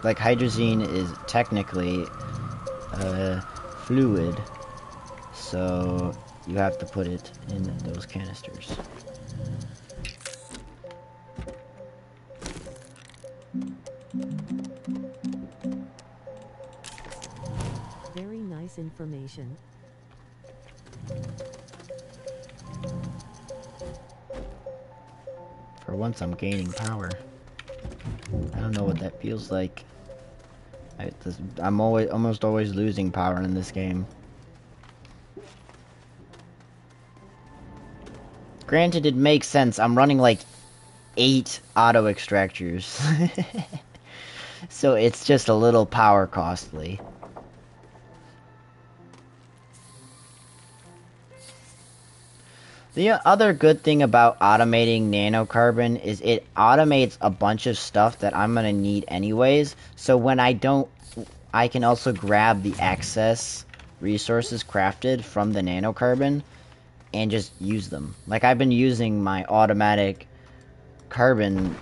Like, hydrazine is technically a fluid, so you have to put it in those canisters. Very nice information. For once, I'm gaining power. I don't know what that feels like. I'm almost always losing power in this game. Granted, it makes sense. I'm running like 8 auto extractors. So it's just a little power costly. The other good thing about automating nanocarbon is it automates a bunch of stuff that I'm gonna need anyways. So when I don't, I can also grab the excess resources crafted from the nanocarbon and just use them. Like, I've been using my automatic carbon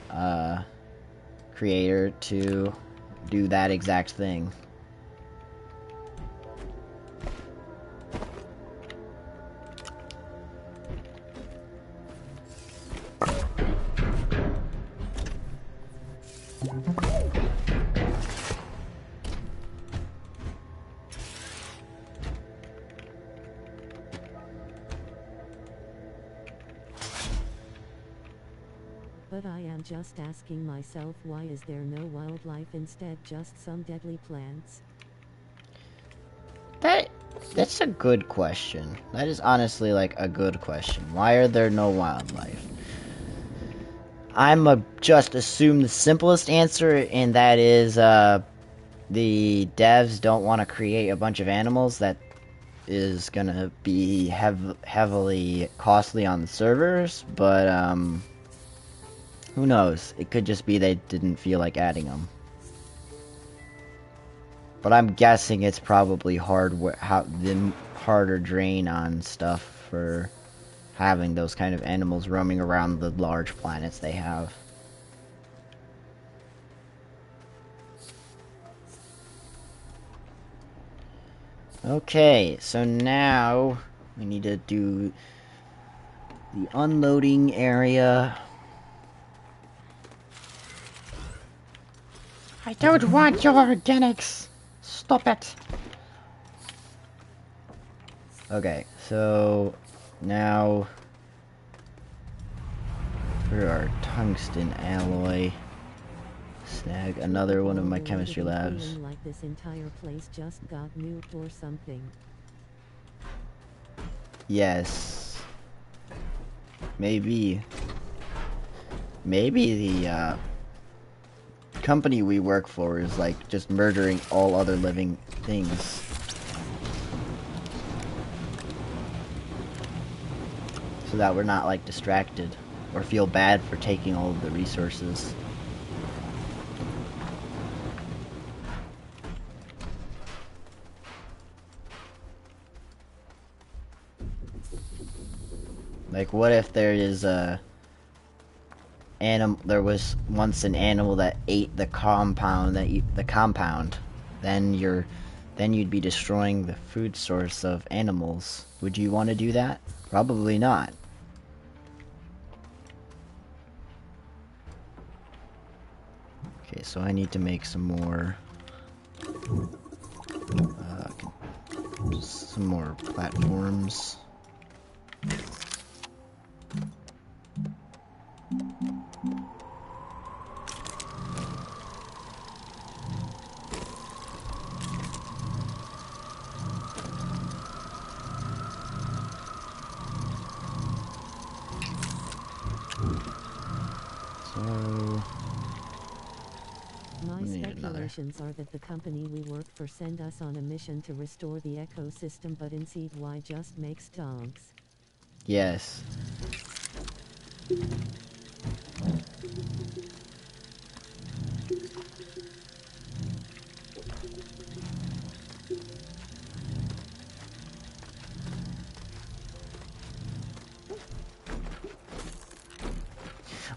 creator to do that exact thing. But I am just asking myself, why is there no wildlife, instead just some deadly plants? That's a good question. That is honestly like a good question. Why are there no wildlife? Just assume the simplest answer, and that is the devs don't want to create a bunch of animals that is gonna be heavily costly on the servers, but who knows? It could just be they didn't feel like adding them. But I'm guessing it's probably harder drain on stuff for having those kind of animals roaming around the large planets they have. Okay, so now we need to do the unloading area. I don't want your organics! Stop it! Okay, so now for our tungsten alloy, snag another one of my chemistry labs. Like this entire place just got nuked or something. Yes. Maybe the company we work for is like just murdering all other living things. So that we're not like distracted or feel bad for taking all of the resources. Like, what if there is a there was once an animal that ate the compound then you'd be destroying the food source of animals. Would you want to do that? Probably not. Okay, so I need to make some more platforms. My speculations are that the company we work for sent us on a mission to restore the ecosystem, but instead why just makes dogs. Yes.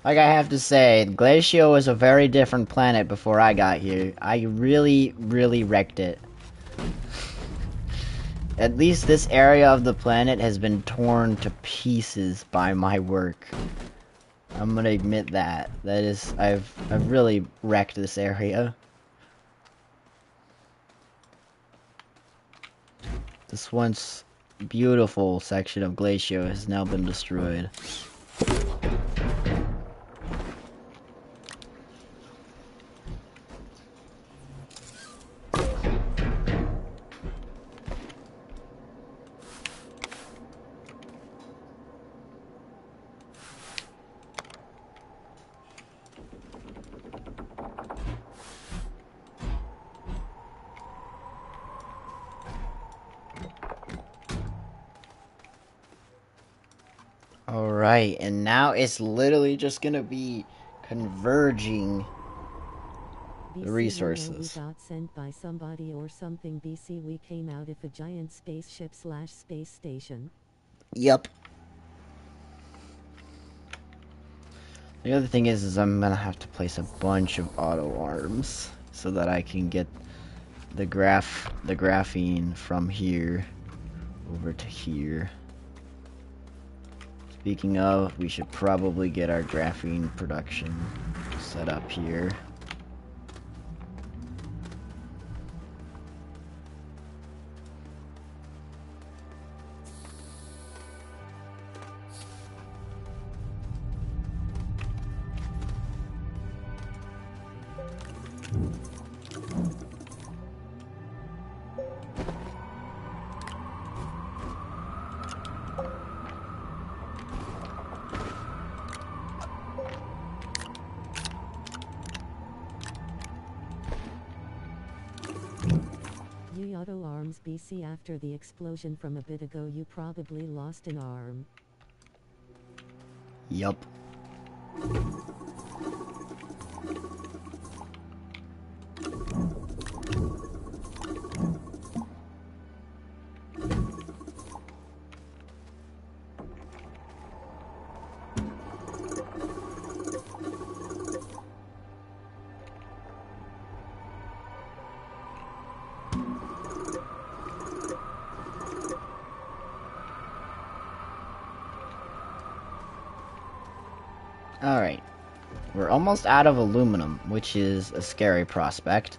Like, I have to say, Glacio was a very different planet before I got here. I really, really wrecked it. At least this area of the planet has been torn to pieces by my work. I'm gonna admit that. That is, I've really wrecked this area. This once beautiful section of Glacio has now been destroyed. Alright, and now it's literally just gonna be converging the resources. We got sent by somebody or something. BC, we came out of a giant spaceship / space station. Yep. The other thing is I'm gonna have to place a bunch of auto arms so that I can get the graphene from here over to here. Speaking of, we should probably get our graphene production set up here. Auto arms BC, after the explosion from a bit ago you probably lost an arm. Yup. Alright. We're almost out of aluminum, which is a scary prospect.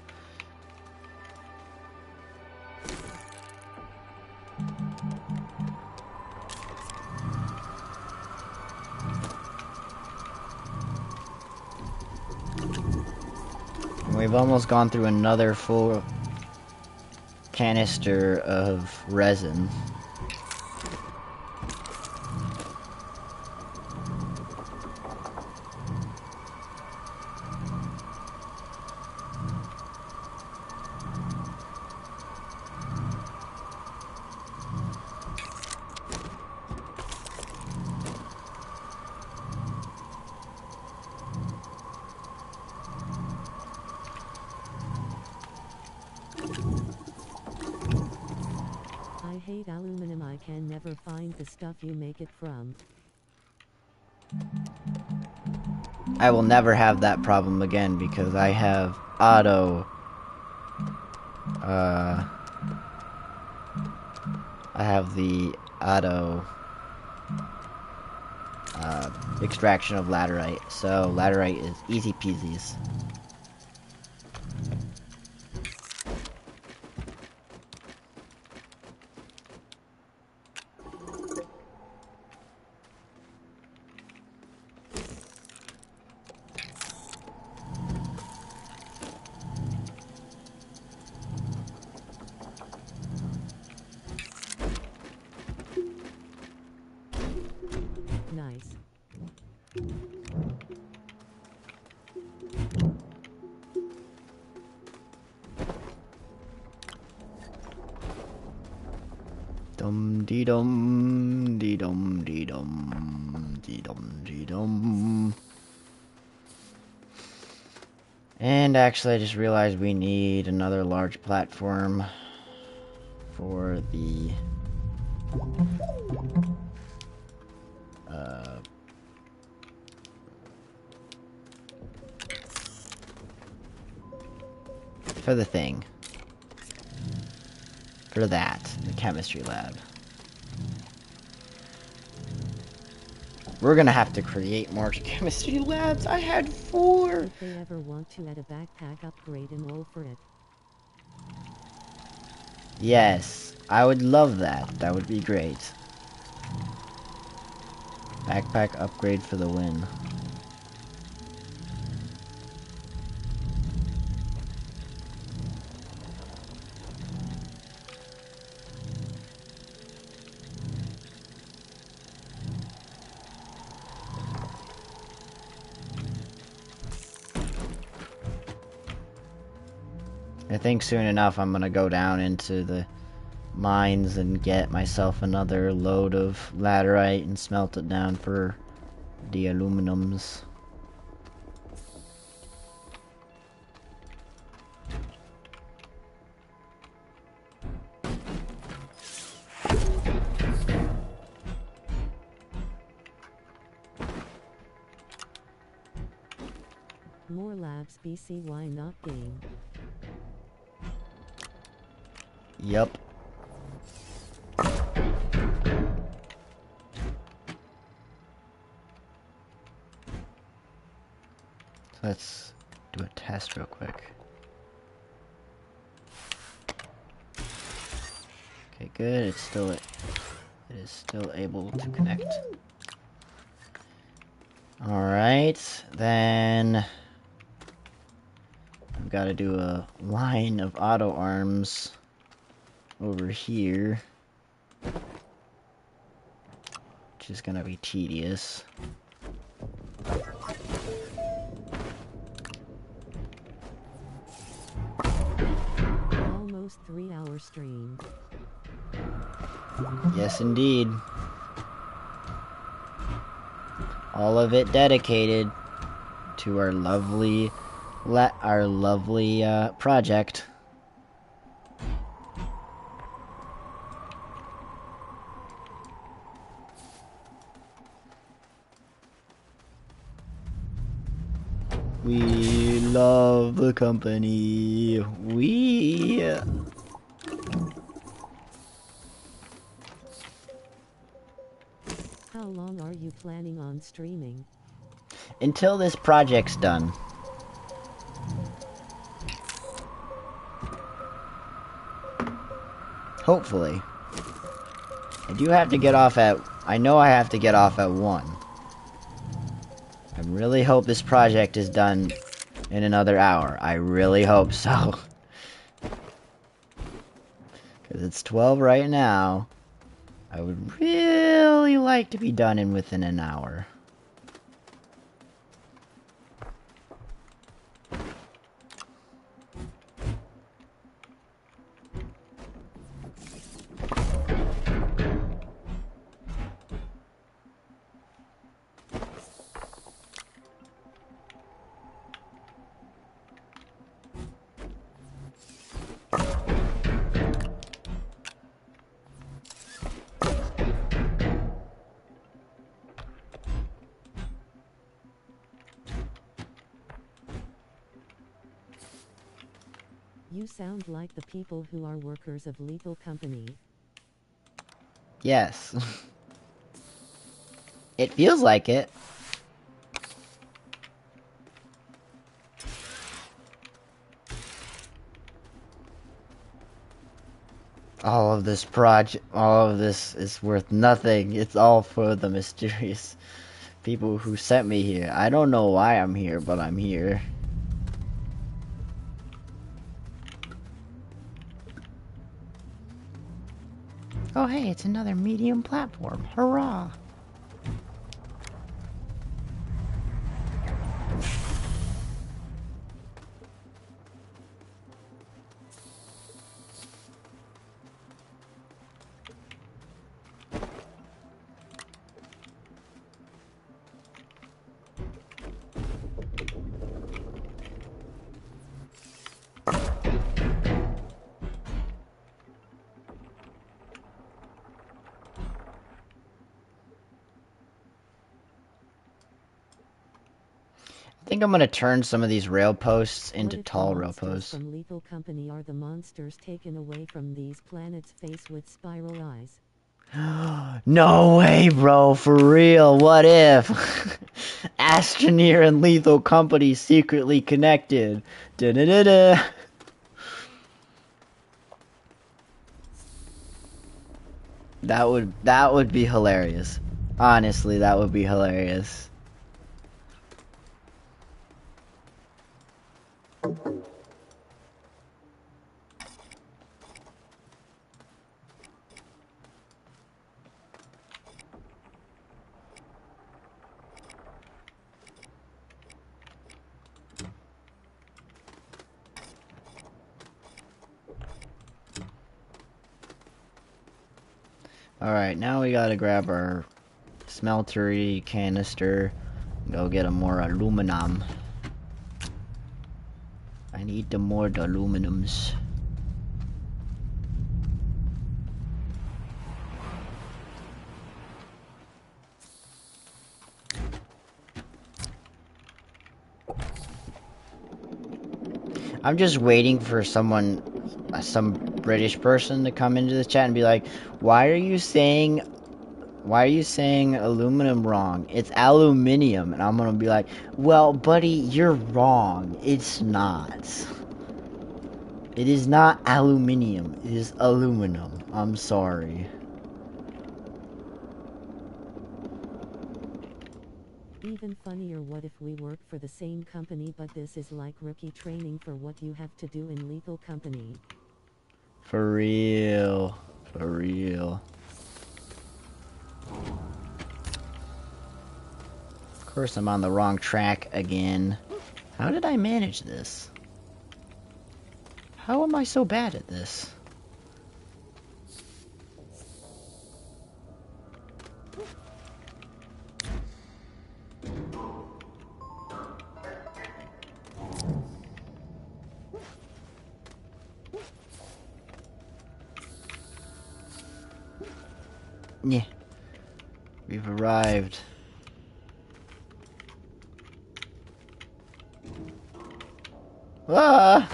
And we've almost gone through another full canister of resin. I hate aluminum. I can never find the stuff you make it from. I will never have that problem again because I have auto I have the auto extraction of laterite, so laterite is easy peasies. Nice. Dum dee dum dee dum dee dum dee dum dee dum. And actually, I just realized we need another large platform for the thing. For that, the chemistry lab. We're gonna have to create more chemistry labs. I had 4. If they ever want to add a backpack upgrade and all for it. Yes, I would love that. That would be great. Backpack upgrade for the win. I think soon enough I'm gonna go down into the mines and get myself another load of laterite and smelt it down for the aluminums. More labs BC, why not game? Yup. Let's do a test real quick. Okay, good. It is still able to connect. Alright, then I've got to do a line of auto arms over here, which is gonna be tedious. Almost 3-hour stream. Yes, indeed. All of it dedicated to our lovely project. We love the company. How long are you planning on streaming? until this project's done. Hopefully. I do have to get off at... I know I have to get off at 1. I really hope this project is done in another hour. I really hope so. Because it's 12 right now. I would really like to be done in within an hour. You sound like the people who are workers of Lethal Company. Yes. It feels like it. All of this is worth nothing. It's all for the mysterious people who sent me here. I don't know why I'm here, but I'm here. Oh hey, it's another medium platform. Hurrah! I think I'm gonna turn some of these rail posts into tall rail posts. From Lethal Company are the monsters taken away from these planets faced with spiral eyes. No way, bro, for real, what if? Astroneer and Lethal Company secretly connected. Da-da-da-da. That would be hilarious. Honestly, that would be hilarious. Alright, now we gotta grab our smeltery canister and go get more aluminum. I need the more aluminums. I'm just waiting for some British person to come into the chat and be like, why are you saying aluminum wrong? It's aluminium. And I'm gonna be like, well, buddy, you're wrong. It's not. It is not aluminium. It is aluminum. I'm sorry. Even funnier, what if we work for the same company, but this is like rookie training for what you have to do in Lethal Company. For real. For real. Of course I'm on the wrong track again. How did I manage this? How am I so bad at this? Yeah. We've arrived. Ah!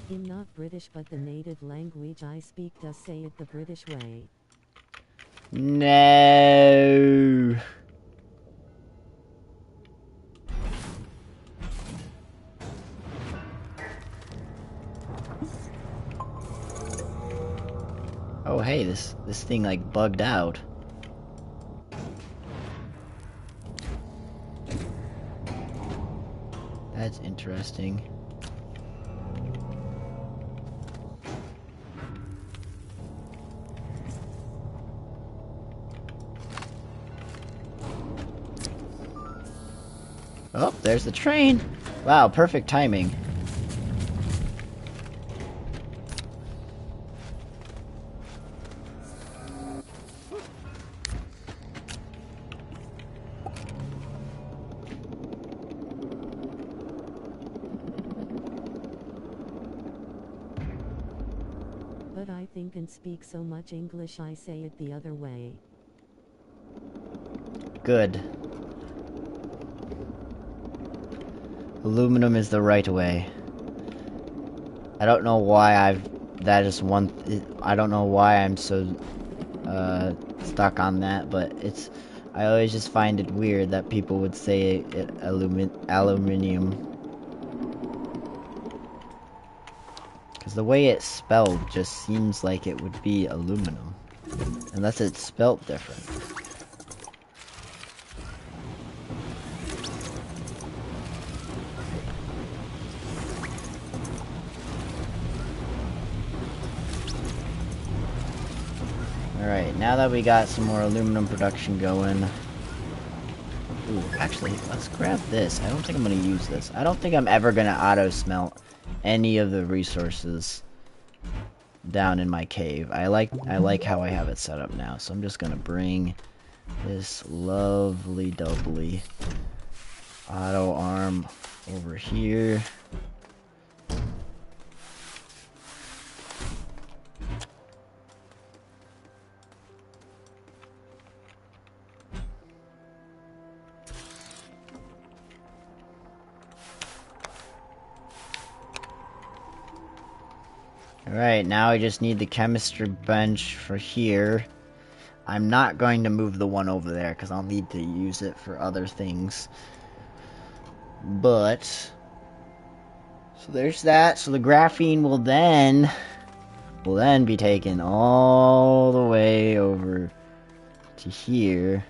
I'm not British, but the native language I speak does say it the British way. No. Oh hey, this thing like bugged out. That's interesting. Oh, there's the train. Wow, perfect timing. But I think and speak so much English I say it the other way. Good. Aluminum is the right way. I don't know why that is one, I don't know why I'm so, stuck on that, but I always just find it weird that people would say aluminium. Because the way it's spelled just seems like it would be aluminum. Unless it's spelled different. Alright, now that we got some more aluminum production going. Ooh, actually, let's grab this. I don't think I'm gonna use this. I don't think I'm ever gonna auto smelt any of the resources down in my cave. I like how I have it set up now, so I'm just gonna bring this lovely doubly auto arm over here. Alright, now I just need the chemistry bench for here. I'm not going to move the one over there because I'll need to use it for other things. But so there's that. So the graphene will then be taken all the way over to here.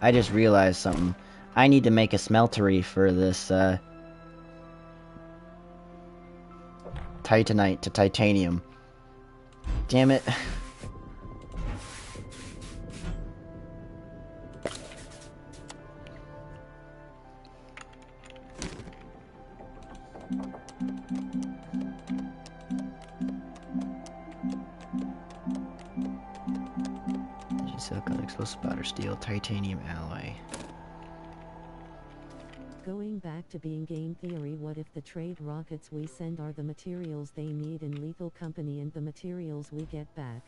I just realized something. I need to make a smeltery for this titanite to titanium. Damn it. Silicon, explosive powder, steel, titanium alloy. Going back to being game theory, what if the trade rockets we send are the materials they need in Lethal Company and the materials we get back?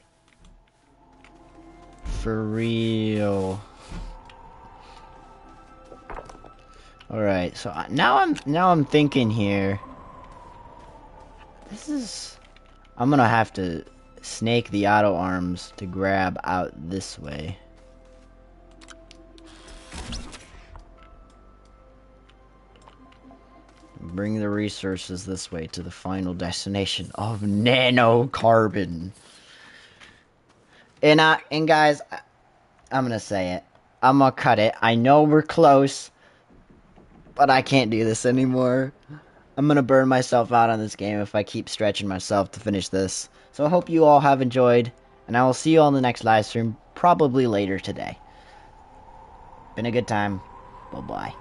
For real. Alright, so now I'm thinking here. I'm gonna have to snake the auto arms to grab out this way. Bring the resources this way to the final destination of nanocarbon. And guys, I'm gonna say it. I'm gonna cut it. I know we're close, but I can't do this anymore. I'm gonna burn myself out on this game if I keep stretching myself to finish this. So I hope you all have enjoyed, and I will see you all in the next live stream, probably later today. Been a good time. Bye-bye.